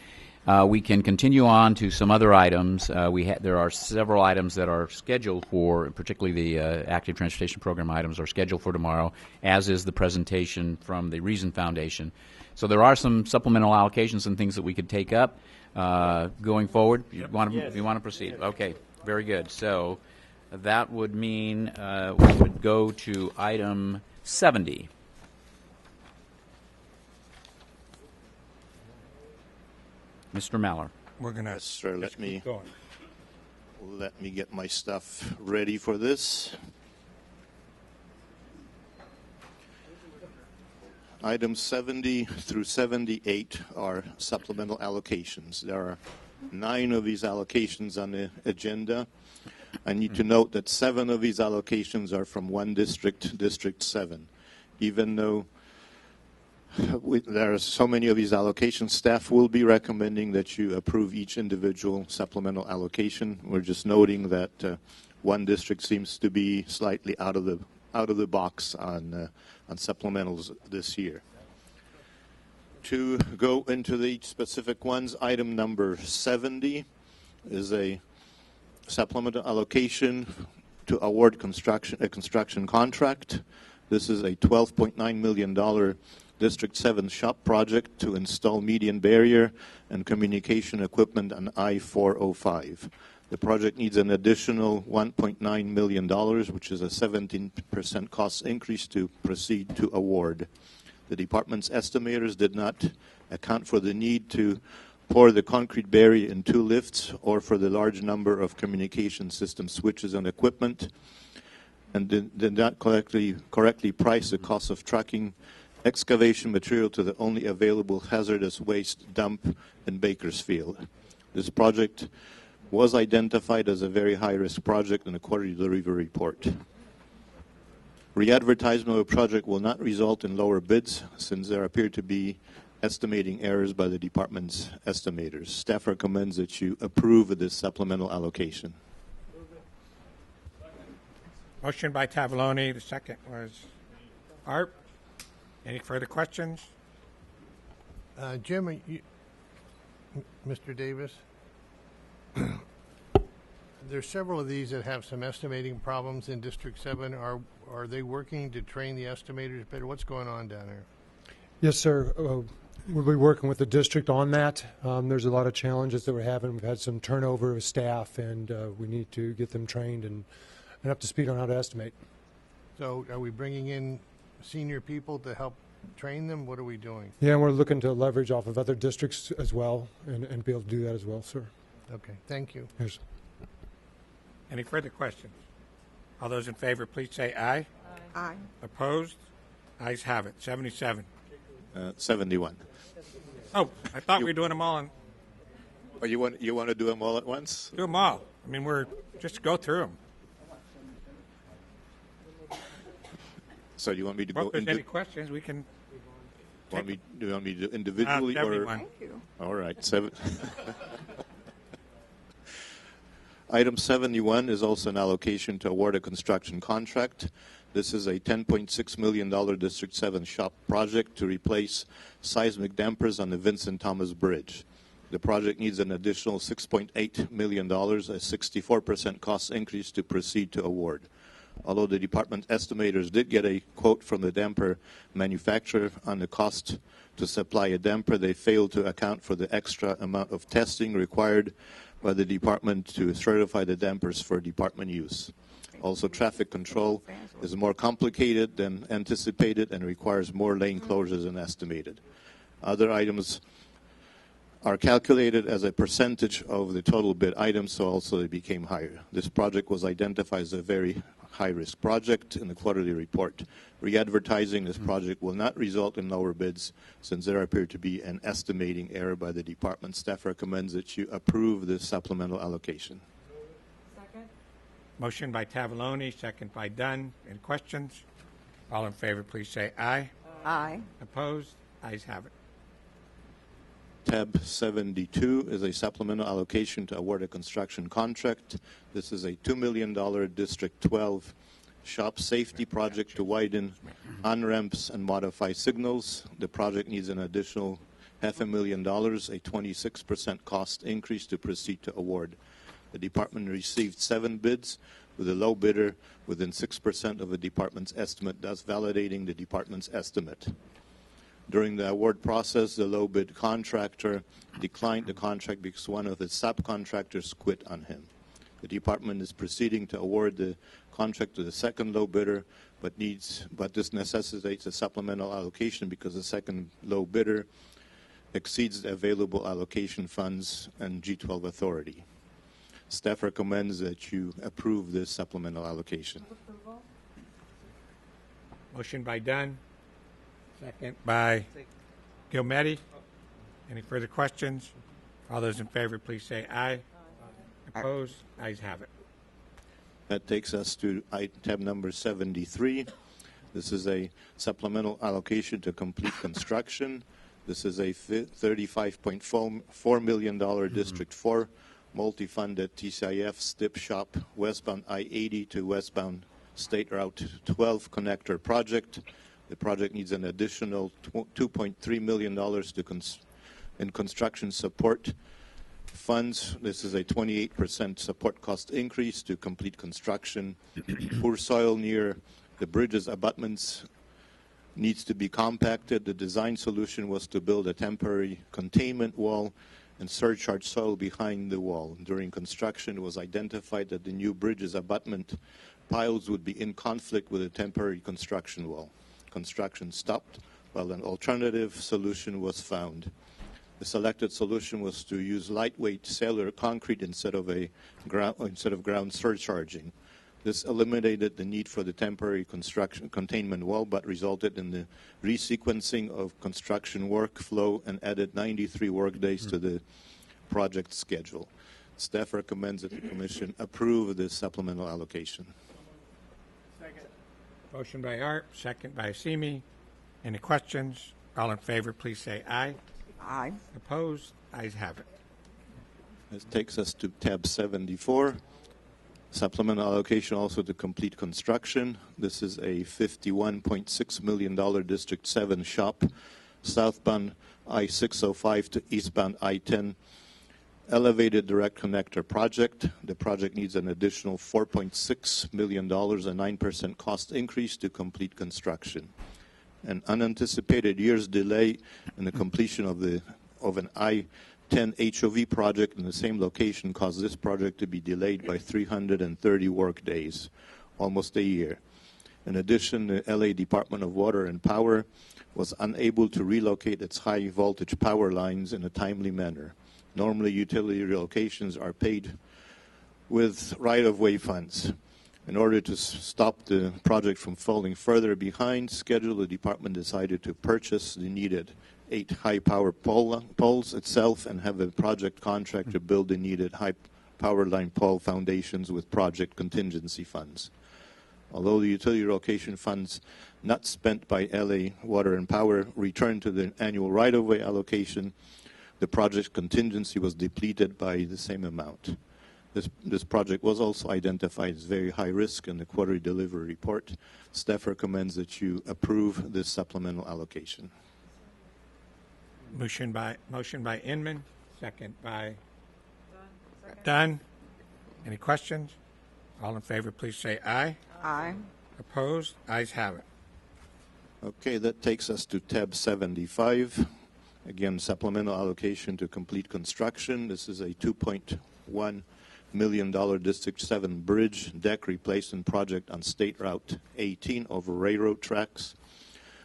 We can continue on to some other items. There are several items that are scheduled for, particularly the active transportation program items are scheduled for tomorrow, as is the presentation from the Reason Foundation. So there are some supplemental allocations and things that we could take up going forward. You want to proceed? Yes. Okay, very good. So that would mean we would go to item 70. Mr. Maller. We're going to. Yes, sir. Let me get my stuff ready for this. Items 70 through 78 are supplemental allocations. There are 9 of these allocations on the agenda. I need to note that 7 of these allocations are from one district, District 7. Even though there are so many of these allocations, staff will be recommending that you approve each individual supplemental allocation. We're just noting that one district seems to be slightly out of the box on supplementals this year. To go into the specific ones, item number 70 is a supplemental allocation to award a construction contract. This is a $12.9 million District 7 shop project to install median barrier and communication equipment on I-405. The project needs an additional $1.9 million, which is a 17% cost increase to proceed to award. The department's estimators did not account for the need to pour the concrete barrier in 2 lifts or for the large number of communication system switches and equipment, and did not correctly price the cost of trucking excavation material to the only available hazardous waste dump in Bakersfield. This project was identified as a very high-risk project in the quarterly review report. Re-advertisement of the project will not result in lower bids since there appear to be estimating errors by the department's estimators. Staff recommends that you approve of this supplemental allocation. Motion by Tavaloni. The second was Art. Any further questions? Jim, Mr. Davis, there's several of these that have some estimating problems in District 7. Are they working to train the estimators better? What's going on down there? Yes, sir. We'll be working with the district on that. There's a lot of challenges that we're having. We've had some turnover of staff, and we need to get them trained and up to speed on how to estimate. So are we bringing in senior people to help train them? What are we doing? Yeah, and we're looking to leverage off of other districts as well and be able to do that as well, sir. Okay, thank you. Yes. Any further questions? All those in favor, please say aye. Aye. Opposed? Ayes have it. 77. 71. Oh, I thought we were doing them all. Or you want to do them all at once? Do them all. I mean, we're just go through them. So do you want me to Well, go? if there's any questions, we can. Do you want me to do individually or? 71. Thank you. All right. Item 71 is also an allocation to award a construction contract. This is a $10.6 million District 7 shop project to replace seismic dampers on the Vincent Thomas Bridge. The project needs an additional $6.8 million, a 64% cost increase to proceed to award. Although the department estimators did get a quote from the damper manufacturer on the cost to supply a damper, they failed to account for the extra amount of testing required by the department to certify the dampers for department use. Also, traffic control is more complicated than anticipated and requires more lane closures than estimated. Other items are calculated as a percentage of the total bid items, so also they became higher. This project was identified as a very high-risk project in the quarterly report. Re-advertising this project will not result in lower bids since there appeared to be an estimating error by the department. Staff recommends that you approve this supplemental allocation. Second. Motion by Tavaloni, second by Dunn. Any questions? All in favor, please say aye. Aye. Opposed? Ayes have it. Tab 72 is a supplemental allocation to award a construction contract. This is a $2 million District 12 shop safety project to widen on-ramps and modify signals. The project needs an additional $500,000, a 26% cost increase to proceed to award. The department received 7 bids, with a low bidder within 6% of the department's estimate, thus validating the department's estimate. During the award process, the low bid contractor declined the contract because one of his subcontractors quit on him. The department is proceeding to award the contract to the second low bidder, but this necessitates a supplemental allocation because the second low bidder exceeds the available allocation funds and G12 authority. Staff recommends that you approve this supplemental allocation. Motion by Dunn. Second by Gilmetti. Any further questions? All those in favor, please say aye. Opposed? Ayes have it. That takes us to tab number 73. This is a supplemental allocation to complete construction. This is a $35.4 million District 4 multi-funded TCIF STIP shop westbound I-80 to westbound State Route 12 connector project. The project needs an additional $2.3 million in construction support funds. This is a 28% support cost increase to complete construction. Poor soil near the bridge's abutments needs to be compacted. The design solution was to build a temporary containment wall and surcharge soil behind the wall. During construction, it was identified that the new bridge's abutment piles would be in conflict with a temporary construction wall. Construction stopped while an alternative solution was found. The selected solution was to use lightweight cellular concrete instead of ground surcharging. This eliminated the need for the temporary construction containment wall, but resulted in the resequencing of construction workflow and added 93 workdays to the project schedule. Staff recommends that the Commission approve this supplemental allocation. Second. Motion by Art, second by Simi. Any questions? All in favor, please say aye. Aye. Opposed? Ayes have it. This takes us to tab 74. Supplemental allocation also to complete construction. This is a $51.6 million District 7 shop, southbound I-605 to eastbound I-10 elevated direct connector project. The project needs an additional $4.6 million, a 9% cost increase to complete construction. An unanticipated year's delay in the completion of an I-10 HOV project in the same location caused this project to be delayed by 330 work days, almost a year. In addition, the LA Department of Water and Power was unable to relocate its high voltage power lines in a timely manner. Normally, utility relocations are paid with right-of-way funds. In order to stop the project from falling further behind schedule, the department decided to purchase the needed 8 high-power poles itself and have a project contractor build the needed high power line pole foundations with project contingency funds. Although the utility relocation funds not spent by LA Water and Power returned to the annual right-of-way allocation, the project contingency was depleted by the same amount. This project was also identified as very high risk in the quarterly delivery report. Staff recommends that you approve this supplemental allocation. Motion by Inman, second by Dunn. Any questions? All in favor, please say aye. Aye. Opposed? Ayes have it. Okay, that takes us to tab 75. Again, supplemental allocation to complete construction. This is a $2.1 million District 7 bridge deck replacement project on State Route 18 over railroad tracks.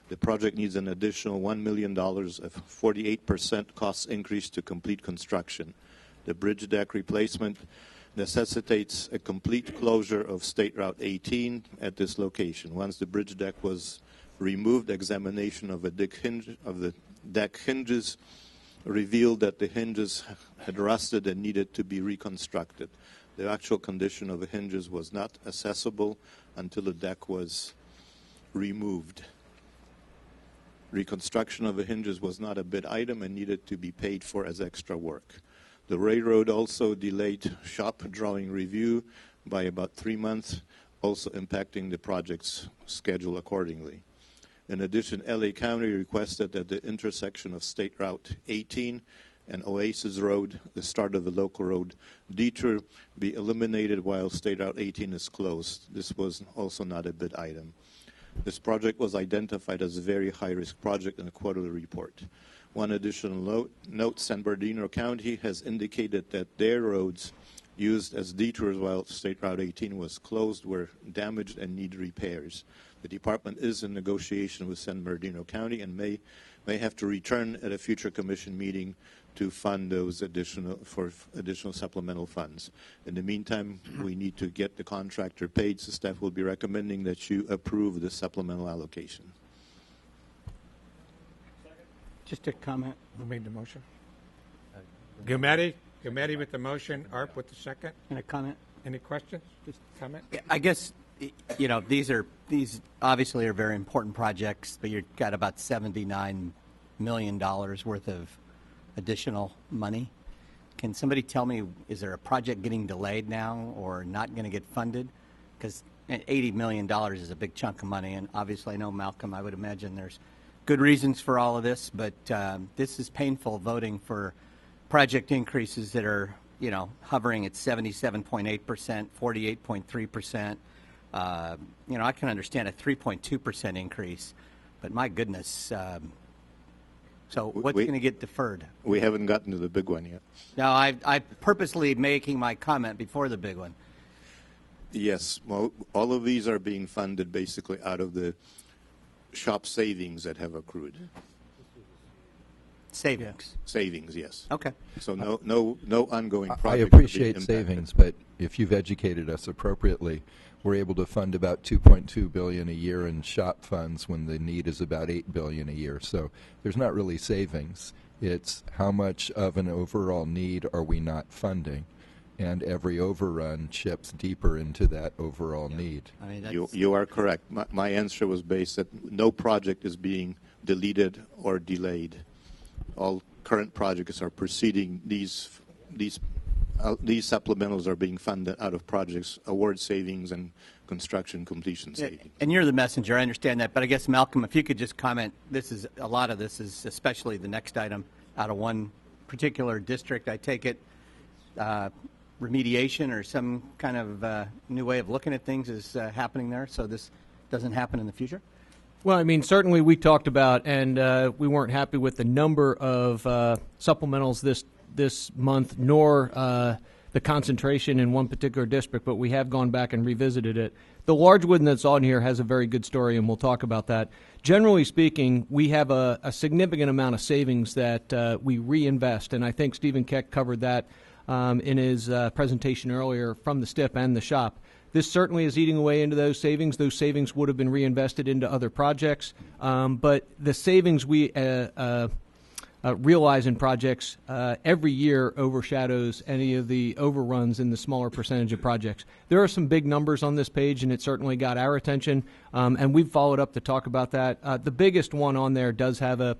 The project needs an additional $1 million of 48% cost increase to complete construction. The bridge deck replacement necessitates a complete closure of State Route 18 at this location. Once the bridge deck was removed, examination of the deck hinges revealed that the hinges had rusted and needed to be reconstructed. The actual condition of the hinges was not accessible until the deck was removed. Reconstruction of the hinges was not a bid item and needed to be paid for as extra work. The railroad also delayed shop drawing review by about 3 months, also impacting the project's schedule accordingly. In addition, LA County requested that the intersection of State Route 18 and Oasis Road, the start of the local road detour, be eliminated while State Route 18 is closed. This was also not a bid item. This project was identified as a very high-risk project in the quarterly report. One additional note, San Bernardino County has indicated that their roads used as detours while State Route 18 was closed were damaged and need repairs. The department is in negotiation with San Bernardino County and may have to return at a future commission meeting to fund those additional supplemental funds. In the meantime, we need to get the contractor paid, so staff will be recommending that you approve the supplemental allocation. Just a comment. Who made the motion? Gumedi with the motion, ARP with the second. And a comment. Any questions? Just comment? I guess, you know, these obviously are very important projects, but you've got about $79 million worth of additional money. Can somebody tell me, is there a project getting delayed now or not going to get funded? Because $80 million is a big chunk of money, and obviously I know, Malcolm, I would imagine there's good reasons for all of this, but this is painful voting for project increases that are, you know, hovering at 77.8%, 48.3%. You know, I can understand a 3.2% increase, but my goodness. So what's going to get deferred? We haven't gotten to the big one yet. No, I'm purposely making my comment before the big one. Yes, well, all of these are being funded basically out of the shop savings that have accrued. Savings. Savings, yes. Okay. So no ongoing project. I appreciate savings, but if you've educated us appropriately, we're able to fund about $2.2 billion a year in shop funds when the need is about $8 billion a year. So there's not really savings. It's how much of an overall need are we not funding, and every overrun chips deeper into that overall need. I mean, You are correct. My answer was based that no project is being deleted or delayed. All current projects are proceeding. These supplementals are being funded out of projects, award savings, and construction completion savings. And you're the messenger, I understand that, but I guess, Malcolm, if you could just comment, a lot of this is, especially the next item, out of one particular district, I take it, remediation or some kind of new way of looking at things is happening there, so this doesn't happen in the future? Well, I mean, certainly we talked about, and we weren't happy with the number of supplementals this month, nor the concentration in one particular district, but we have gone back and revisited it. The large one that's on here has a very good story, and we'll talk about that. Generally speaking, we have a significant amount of savings that we reinvest, and I think Stephen Keck covered that in his presentation earlier from the STIP and the shop. This certainly is eating away into those savings. Those savings would have been reinvested into other projects, but the savings we realize in projects every year overshadows any of the overruns in the smaller percentage of projects. There are some big numbers on this page, and it certainly got our attention, and we've followed up to talk about that. The biggest one on there does have a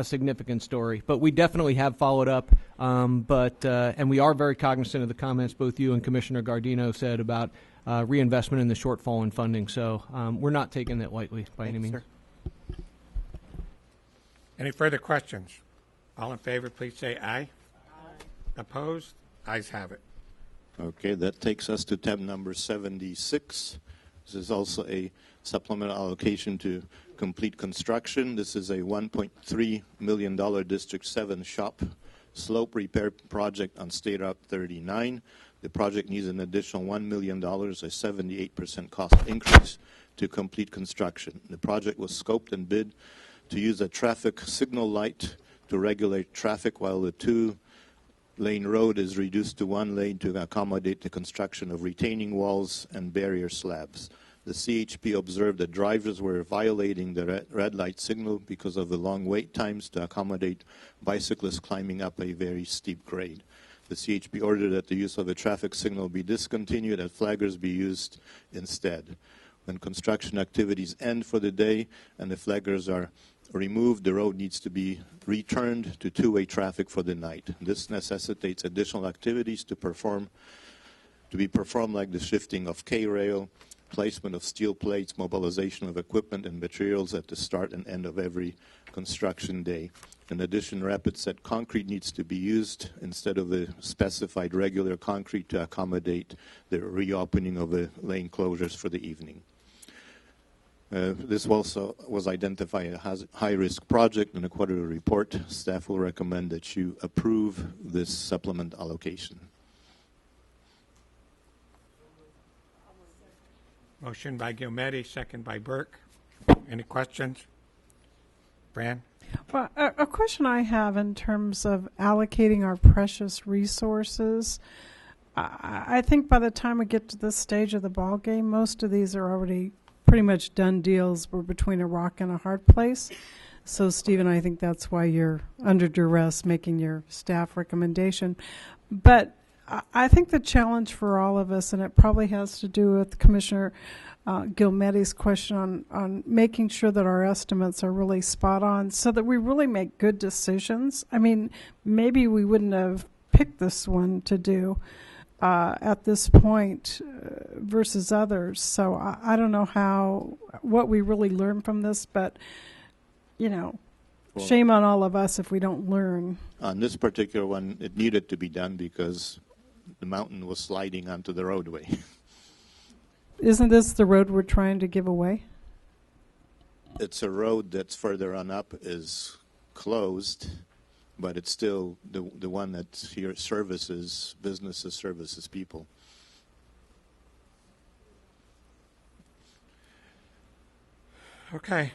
significant story, but we definitely have followed up, and we are very cognizant of the comments both you and Commissioner Gardino said about reinvestment in the shortfall in funding, so we're not taking that lightly by any means. Sir. Any further questions? All in favor, please say aye. Aye. Opposed? Ayes have it. Okay, that takes us to tab number 76. This is also a supplemental allocation to complete construction. This is a $1.3 million District 7 shop slope repair project on State Route 39. The project needs an additional $1 million, a 78% cost increase to complete construction. The project was scoped and bid to use a traffic signal light to regulate traffic while the two-lane road is reduced to one lane to accommodate the construction of retaining walls and barrier slabs. The CHP observed that drivers were violating the red light signal because of the long wait times to accommodate bicyclists climbing up a very steep grade. The CHP ordered that the use of a traffic signal be discontinued and flaggers be used instead. When construction activities end for the day and the flaggers are removed, the road needs to be returned to two-way traffic for the night. This necessitates additional activities to be performed, like the shifting of K-rail, placement of steel plates, mobilization of equipment and materials at the start and end of every construction day. In addition, rapid set concrete needs to be used instead of the specified regular concrete to accommodate the reopening of the lane closures for the evening. This also was identified as a high-risk project in a quarterly report. Staff will recommend that you approve this supplement allocation. Motion by Gilmetti, second by Burke. Any questions? Fran? Well, a question I have in terms of allocating our precious resources, I think by the time we get to this stage of the ball game, most of these are already pretty much done deals. We're between a rock and a hard place. So, Stephen, I think that's why you're under duress making your staff recommendation. But I think the challenge for all of us, and it probably has to do with Commissioner Gilmetti's question on making sure that our estimates are really spot on so that we really make good decisions. I mean, maybe we wouldn't have picked this one to do at this point versus others. So I don't know what we really learn from this, but, well, shame on all of us if we don't learn. On this particular one, it needed to be done because the mountain was sliding onto the roadway. Isn't this the road we're trying to give away? It's a road that's further on up is closed, but it's still the one that here services businesses, services people. Okay.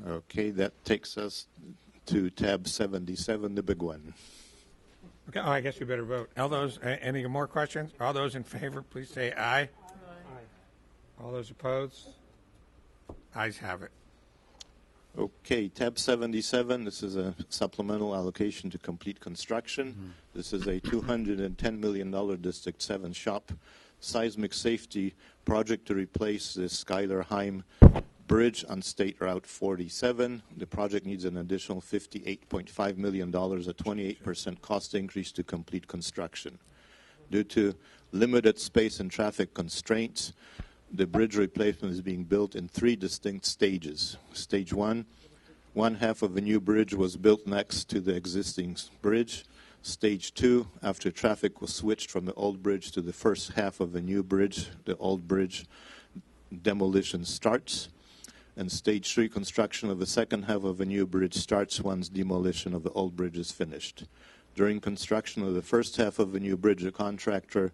Okay, that takes us to tab 77, the big one. Okay. Oh, I guess we better vote. All those, any more questions? All those in favor, please say aye. Aye. All those opposed? Ayes have it. Okay, tab 77, this is a supplemental allocation to complete construction. This is a $210 million District 7 shop seismic safety project to replace the Schuyler Heim Bridge on State Route 47. The project needs an additional $58.5 million, a 28% cost increase to complete construction. Due to limited space and traffic constraints, the bridge replacement is being built in 3 distinct stages. Stage 1, one half of a new bridge was built next to the existing bridge. Stage 2, after traffic was switched from the old bridge to the first half of a new bridge, the old bridge demolition starts. And Stage 3, construction of the second half of a new bridge starts once demolition of the old bridge is finished. During construction of the first half of the new bridge, the contractor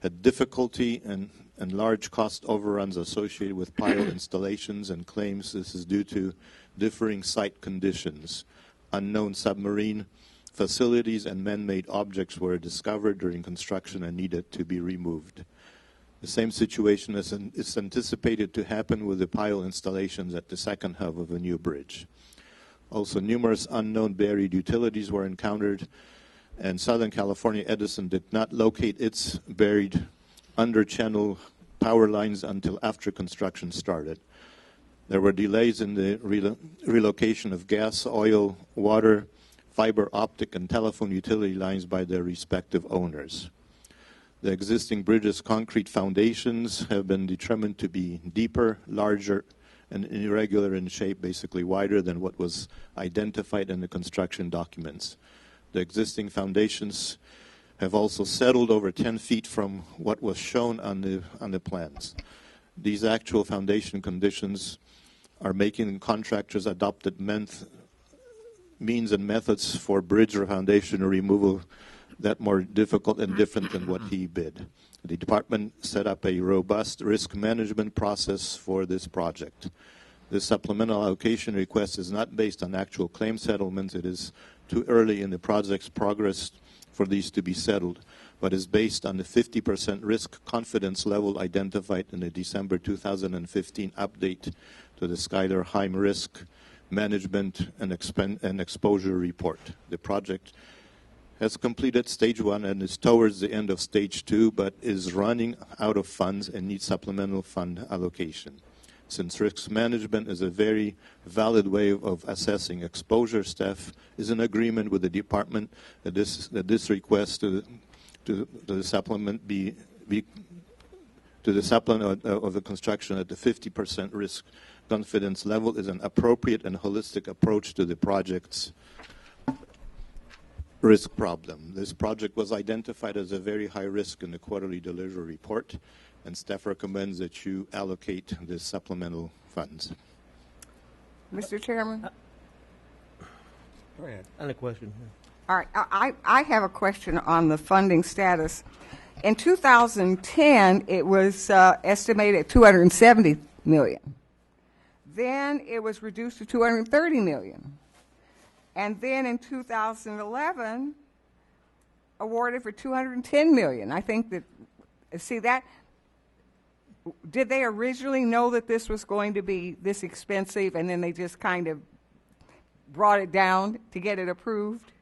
had difficulty and large cost overruns associated with pile installations and claims this is due to differing site conditions. Unknown submarine facilities and man-made objects were discovered during construction and needed to be removed. The same situation is anticipated to happen with the pile installations at the second half of a new bridge. Also, numerous unknown buried utilities were encountered, and Southern California Edison did not locate its buried under-channel power lines until after construction started. There were delays in the relocation of gas, oil, water, fiber optic, and telephone utility lines by their respective owners. The existing bridge's concrete foundations have been determined to be deeper, larger, and irregular in shape, basically wider than what was identified in the construction documents. The existing foundations have also settled over 10 feet from what was shown on the plans. These actual foundation conditions are making contractors adopted means and methods for bridge or foundation removal that more difficult and different than what he bid. The department set up a robust risk management process for this project. This supplemental allocation request is not based on actual claim settlements. It is too early in the project's progress for these to be settled, but is based on the 50% risk confidence level identified in the December 2015 update to the Schuyler Heim Risk Management and Exposure Report. The project has completed Stage 1 and is towards the end of Stage 2, but is running out of funds and needs supplemental fund allocation. Since risk management is a very valid way of assessing exposure, staff is in agreement with the department that this request to the supplement be to the supplement of the construction at the 50% risk confidence level is an appropriate and holistic approach to the project's risk problem. This project was identified as a very high risk in the quarterly delivery report, and staff recommends that you allocate the supplemental funds. Mr. Chairman? Go ahead. I have a question. All right. I have a question on the funding status. In 2010, it was estimated at $270 million. Then it was reduced to $230 million. And then in 2011, awarded for $210 million. I think that, see that, did they originally know that this was going to be this expensive and then they just kind of brought it down to get it approved?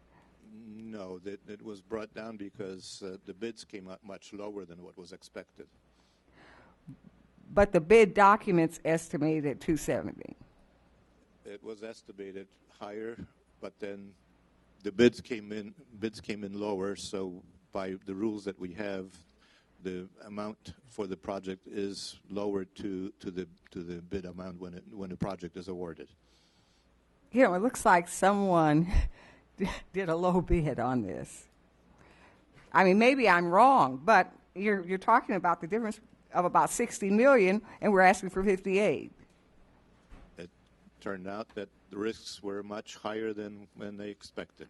No, that it was brought down because the bids came out much lower than what was expected. But the bid documents estimated at 270. It was estimated higher, but then the bids came in lower. So by the rules that we have, the amount for the project is lower to the bid amount when the project is awarded. You know, it looks like someone did a low bid on this. I mean, maybe I'm wrong, but you're talking about the difference of about 60 million, and we're asking for 58. It turned out that the risks were much higher than when they expected.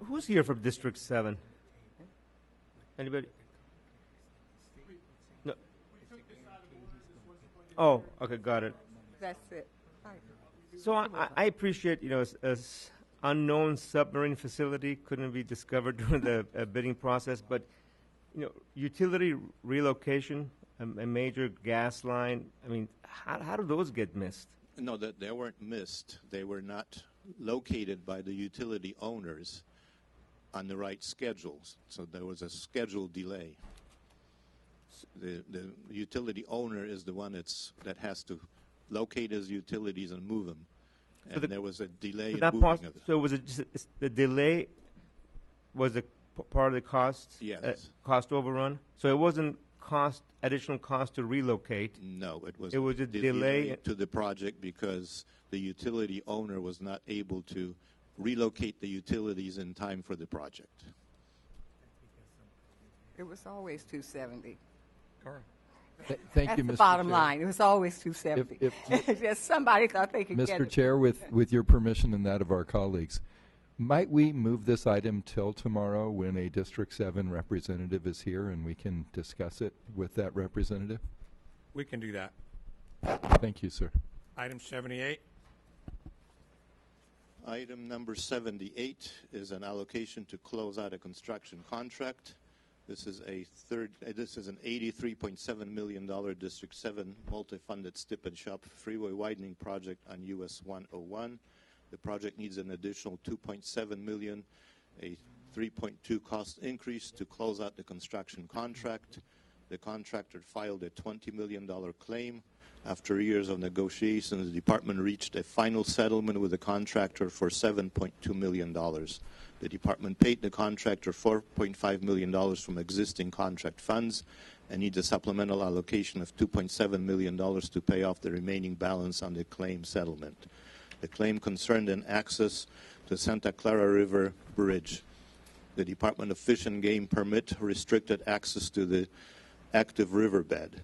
Who's here from District 7? Anybody? No. Oh, okay, got it. That's it. So I appreciate, as unknown submarine facility couldn't be discovered during the bidding process, but utility relocation, a major gas line. I mean, how do those get missed? No, that they weren't missed. They were not located by the utility owners on the right schedules. So there was a schedule delay. The utility owner is the one that has to locate his utilities and move them. And there was a delay in moving of it. So was it just the delay was a part of the cost? Yes. Cost overrun? So it wasn't additional cost to relocate? No, it was a delay to the project because the utility owner was not able to relocate the utilities in time for the project. It was always 270. Thank That's you, the Mr. bottom Chair. line. It was always 270. Just somebody thought they could get Mr. it. Chair, with your permission and that of our colleagues, might we move this item till tomorrow when a District 7 representative is here and we can discuss it with that representative? We can do that. Thank you, sir. Item 78. Item number 78 is an allocation to close out a construction contract. This is an $83.7 million District 7 multi-funded Stip and Shop freeway widening project on US 101. The project needs an additional $2.7 million, a 3.2 cost increase to close out the construction contract. The contractor filed a $20 million claim. After years of negotiations, the department reached a final settlement with the contractor for $7.2 million. The department paid the contractor $4.5 million from existing contract funds and needs a supplemental allocation of $2.7 million to pay off the remaining balance on the claim settlement. The claim concerned an access to Santa Clara River Bridge. The Department of Fish and Game permit restricted access to the active riverbed.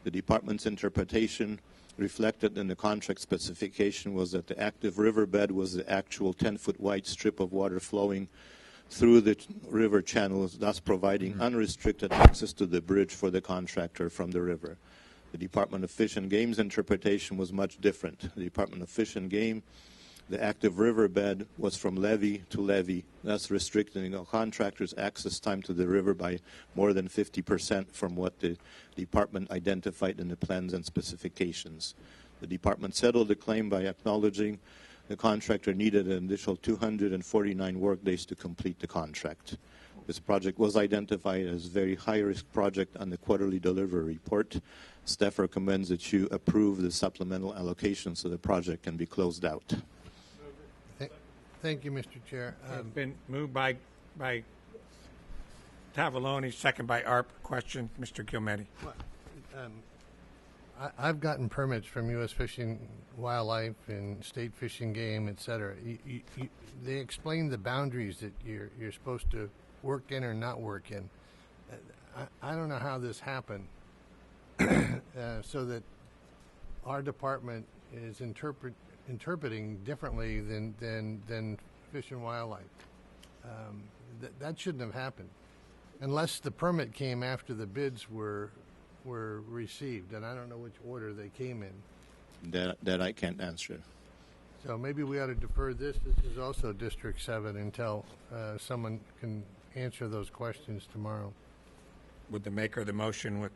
The department's interpretation reflected in the contract specification was that the active riverbed was the actual 10-foot wide strip of water flowing through the river channels, thus providing unrestricted access to the bridge for the contractor from the river. The Department of Fish and Game's interpretation was much different. The Department of Fish and Game, the active riverbed was from levee to levee, thus restricting a contractor's access time to the river by more than 50% from what the department identified in the plans and specifications. The department settled the claim by acknowledging the contractor needed an additional 249 workdays to complete the contract. This project was identified as a very high-risk project on the quarterly delivery report. Staff recommends that you approve the supplemental allocation so the project can be closed out. Thank you, Mr. Chair. It's been moved by Tavaloni, second by ARP. Question, Mr. Gilmetti. I've gotten permits from U.S. Fish and Wildlife and State Fish and Game, et cetera. They explain the boundaries that you're supposed to work in or not work in. I don't know how this happened, so that our department is interpreting differently than Fish and Wildlife. That shouldn't have happened, unless the permit came after the bids were received, and I don't know which order they came in. That I can't answer. So maybe we ought to defer this. This is also District 7 until someone can answer those questions tomorrow. Would the maker of the motion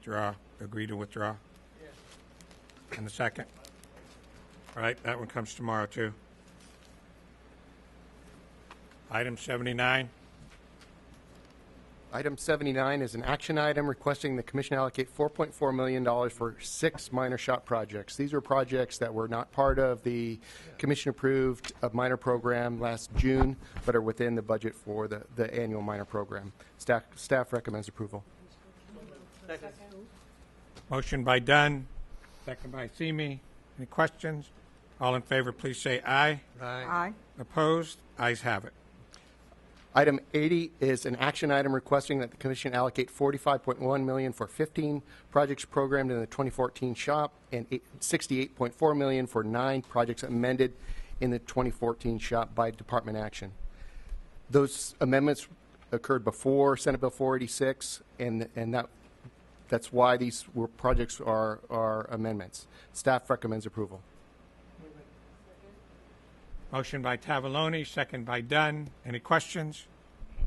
agree to withdraw? And the second? All right, that one comes tomorrow, too. Item 79. Item 79 is an action item requesting the Commission allocate $4.4 million for 6 minor shop projects. These are projects that were not part of the Commission-approved minor program last June, but are within the budget for the annual minor program. Staff recommends approval. Motion by Dunn, second by Semi. Any questions? All in favor, please say aye. Aye. Opposed? Ayes have it. Item 80 is an action item requesting that the Commission allocate $45.1 million for 15 projects programmed in the 2014 shop and $68.4 million for 9 projects amended in the 2014 shop by department action. Those amendments occurred before Senate Bill 486, and that's why these projects are amendments. Staff recommends approval. Motion by Tavaloni, second by Dunn. Any questions?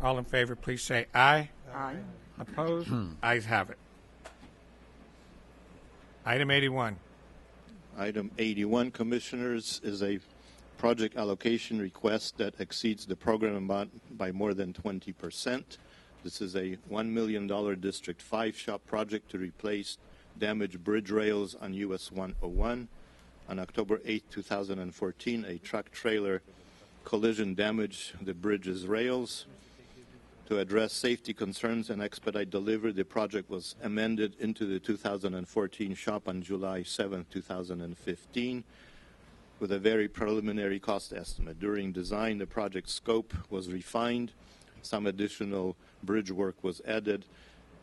All in favor, please say aye. Aye. Opposed? Ayes have it. Item 81. Item 81, Commissioners, is a project allocation request that exceeds the program amount by more than 20%. This is a $1 million District 5 shop project to replace damaged bridge rails on US 101. On October 8, 2014, a truck trailer collision damaged the bridge's rails. To address safety concerns and expedite delivery, the project was amended into the 2014 shop on July 7, 2015, with a very preliminary cost estimate. During design, the project scope was refined, some additional bridge work was added,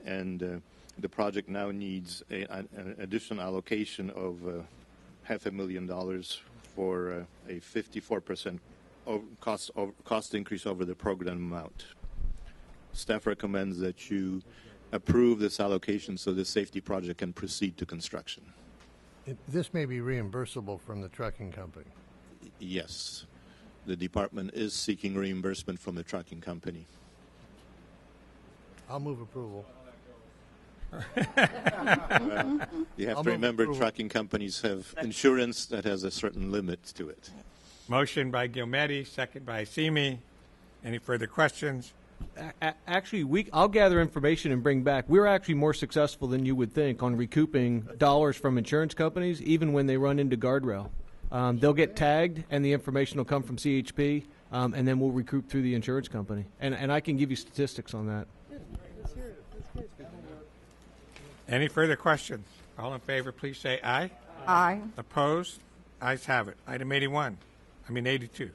and the project now needs an additional allocation of $500,000 for a 54% cost increase over the program amount. Staff recommends that you approve this allocation so the safety project can proceed to construction. This may be reimbursable from the trucking company. Yes. The department is seeking reimbursement from the trucking company. I'll move approval. You have to remember trucking companies have insurance that has a certain limit to it. Motion by Gilmetti, second by Semi. Any further questions? Actually, I'll gather information and bring back. We're actually more successful than you would think on recouping dollars from insurance companies, even when they run into guardrail. They'll get tagged, and the information will come from CHP, and then we'll recoup through the insurance company. And I can give you statistics on that. Any further questions? All in favor, please say aye. Aye. Opposed? Ayes have it. Item 82.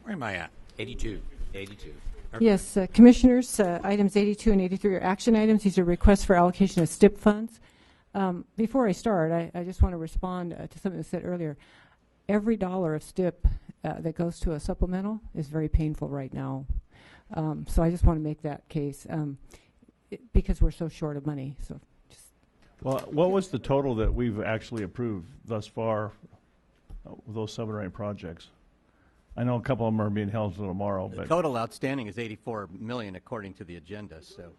Where am I at? 82. Okay. Yes, Commissioners, items 82 and 83 are action items. These are requests for allocation of STIP funds. Before I start, I just want to respond to something that said earlier. Every dollar of STIP that goes to a supplemental is very painful right now. So I just want to make that case because we're so short of money. So, Well, what was the total that we've actually approved thus far with those 7 or 8 projects? I know a couple of them are being held until tomorrow. The But total outstanding is $84 million according to the agenda. So,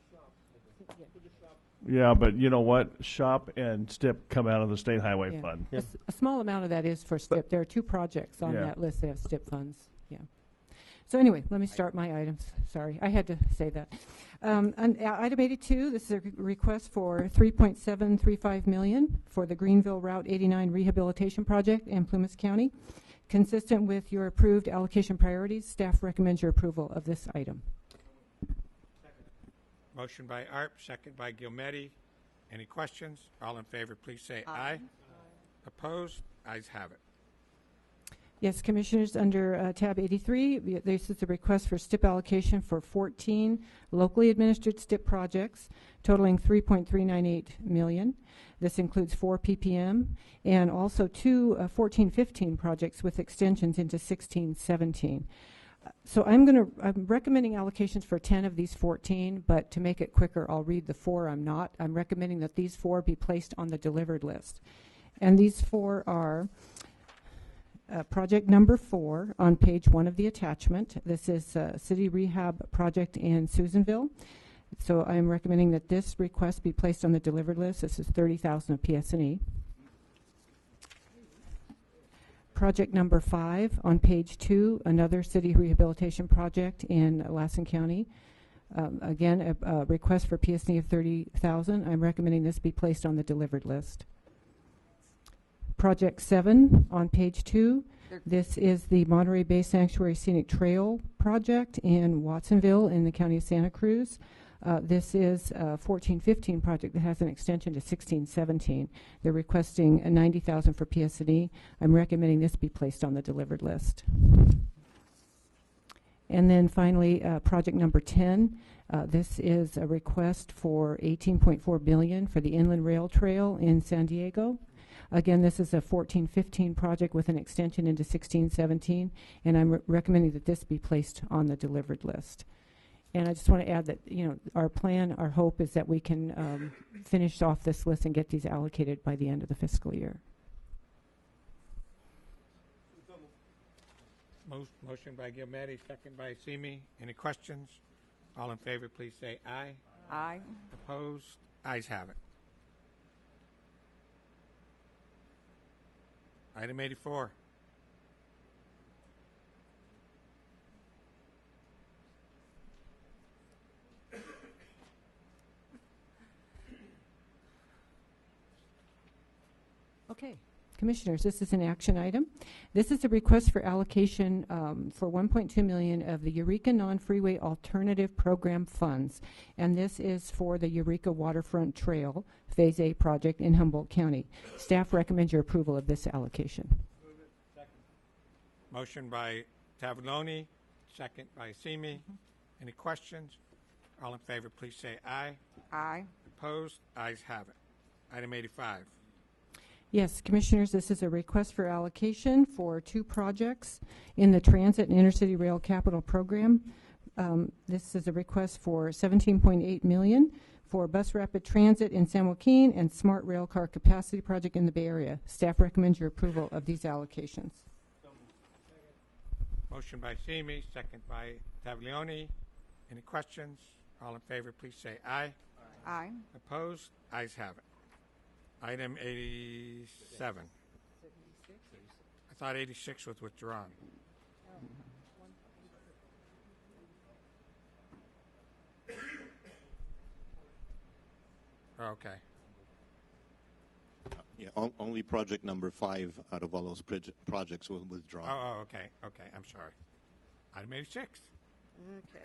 yeah, but you know what? SHOP and STIP come out of the State Highway Fund. A small amount of that is for STIP. There are 2 projects on Yeah. that list that have STIP funds. Yeah. So anyway, let me start my items. Sorry, I had to say that. On item 82, this is a request for $3.735 million for the Greenville Route 89 rehabilitation project in Plumas County. Consistent with your approved allocation priorities, staff recommends your approval of this item. Motion by Arp, second by Gilmetti. Any questions? All in favor, please say aye. Opposed? Ayes have it. Yes, Commissioners, under tab 83, this is a request for STIP allocation for 14 locally administered STIP projects totaling $3.398 million. This includes 4 PPM and also 2 14-15 projects with extensions into 16-17. So I'm recommending allocations for 10 of these 14, but to make it quicker, I'll read the 4 I'm not. I'm recommending that these 4 be placed on the delivered list. And these 4 are project number 4 on page 1 of the attachment. This is a city rehab project in Susanville. So I'm recommending that this request be placed on the delivered list. This is $30,000 of PS&E. Project number 5 on page 2, another city rehabilitation project in Lassen County. Again, a request for PS&E of $30,000. I'm recommending this be placed on the delivered list. Project 7 on page 2. This is the Monterey Bay Sanctuary Scenic Trail project in Watsonville in the county of Santa Cruz. This is a 14-15 project that has an extension to 16-17. They're requesting a $90,000 for PS&E. I'm recommending this be placed on the delivered list. And then finally, project number 10. This is a request for $18.4 billion for the Inland Rail Trail in San Diego. Again, this is a 14-15 project with an extension into 16-17, and I'm recommending that this be placed on the delivered list. And I just want to add that, you know, our plan, our hope is that we can finish off this list and get these allocated by the end of the fiscal year. Motion by Gilmetti, second by Simi. Any questions? All in favor, please say aye. Aye. Opposed? Ayes have it. Item 84. Okay. Commissioners, this is an action item. This is a request for allocation for $1.2 million of the Eureka Non-Freeway Alternative Program funds, and this is for the Eureka Waterfront Trail Phase A project in Humboldt County. Staff recommends your approval of this allocation. Motion by Tavoloni, second by Simi. Any questions? All in favor, please say aye. Aye. Opposed? Ayes have it. Item 85. Yes, Commissioners, this is a request for allocation for 2 projects in the Transit and Intercity Rail Capital Program. This is a request for $17.8 million for Bus Rapid Transit in San Joaquin and Smart Rail Car Capacity Project in the Bay Area. Staff recommends your approval of these allocations. Motion by Simi, second by Taglioni. Any questions? All in favor, please say aye. Aye. Opposed? Ayes have it. Item 87. I thought 86 was withdrawn. Okay. Yeah, only project number 5 out of all those projects will withdraw. Oh, okay. Okay, I'm sorry. Item 86. Okay.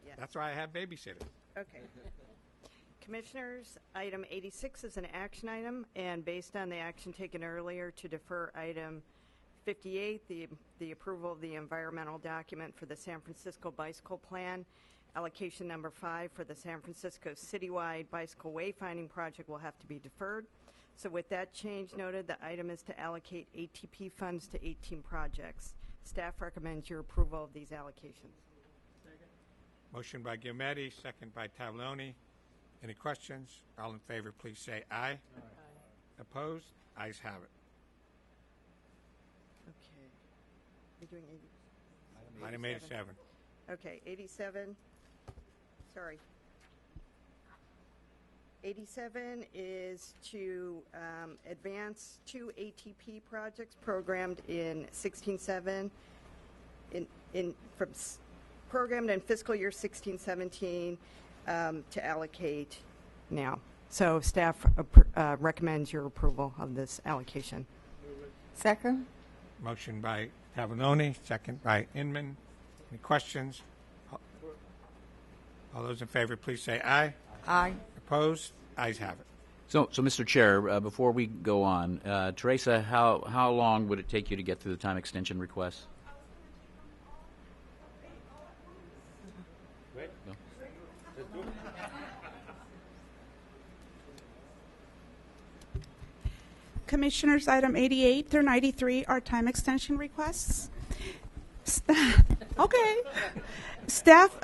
Yeah. That's why I have babysitters. Okay. Commissioners, item 86 is an action item, and based on the action taken earlier to defer item 58, the approval of the environmental document for the San Francisco Bicycle Plan, allocation number 5 for the San Francisco Citywide Bicycle Wayfinding Project will have to be deferred. So with that change noted, the item is to allocate ATP funds to 18 projects. Staff recommends your approval of these allocations. Motion by Gilmetti, second by Tavoloni. Any questions? All in favor, please say aye. Aye. Opposed? Ayes have it. Okay. We're doing 80. Item 87. Okay, 87. Sorry. 87 is to advance 2 ATP projects programmed in 16-7 programmed in fiscal year 16-17 to allocate now. So staff recommends your approval of this allocation. Second. Motion by Tavoloni, second by Inman. Any questions? All those in favor, please say aye. Aye. Opposed? Ayes have it. So, Mr. Chair, before we go on, Teresa, how long would it take you to get through the time extension requests? No? Commissioners, item 88 through 93 are time extension requests. Okay. Staff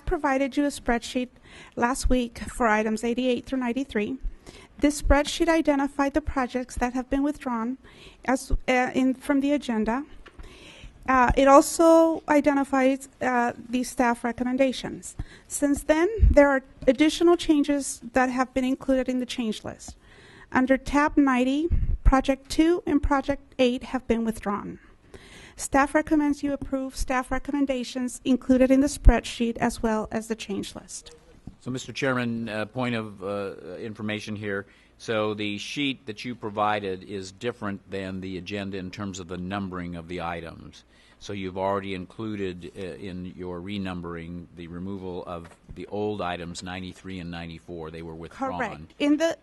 provided you a spreadsheet last week for items 88 through 93. This spreadsheet identified the projects that have been withdrawn from the agenda. It also identifies the staff recommendations. Since then, there are additional changes that have been included in the change list. Under tab 90, Project 2 and Project 8 have been withdrawn. Staff recommends you approve staff recommendations included in the spreadsheet as well as the change list. So, Mr. Chairman, point of information here. So the sheet that you provided is different than the agenda in terms of the numbering of the items. So you've already included in your renumbering the removal of the old items 93 and 94. They were withdrawn. Correct.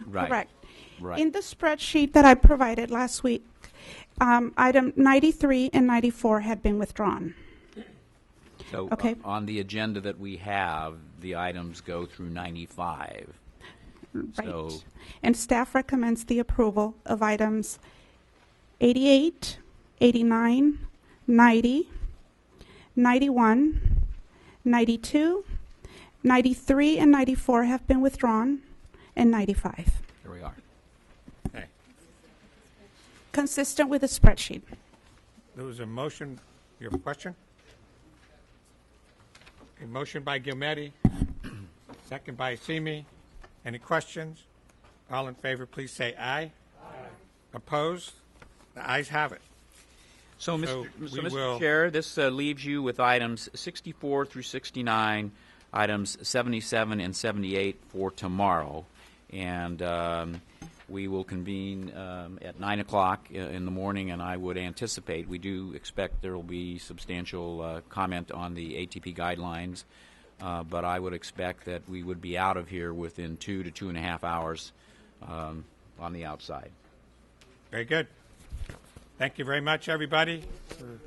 Right. Correct. Right. In the spreadsheet that I provided last week, item 93 and 94 had been withdrawn. So Okay. On the agenda that we have, the items go through 95. Right. So, And staff recommends the approval of items 88, 89, 90, 91, 92, 93, and 94 have been withdrawn, and 95. there we are. Okay. Consistent with the spreadsheet. There was a motion. You have a question? A motion by Gilmetti, second by Simi. Any questions? All in favor, please say aye. Aye. Opposed? The ayes have it. So, we Mr. will- Chair, this leaves you with items 64 through 69, items 77 and 78 for tomorrow. And we will convene at 9 o'clock in the morning, and I would anticipate, we do expect there will be substantial comment on the ATP guidelines, but I would expect that we would be out of here within 2 to 2.5 hours on the outside. Very good. Thank you very much, everybody, for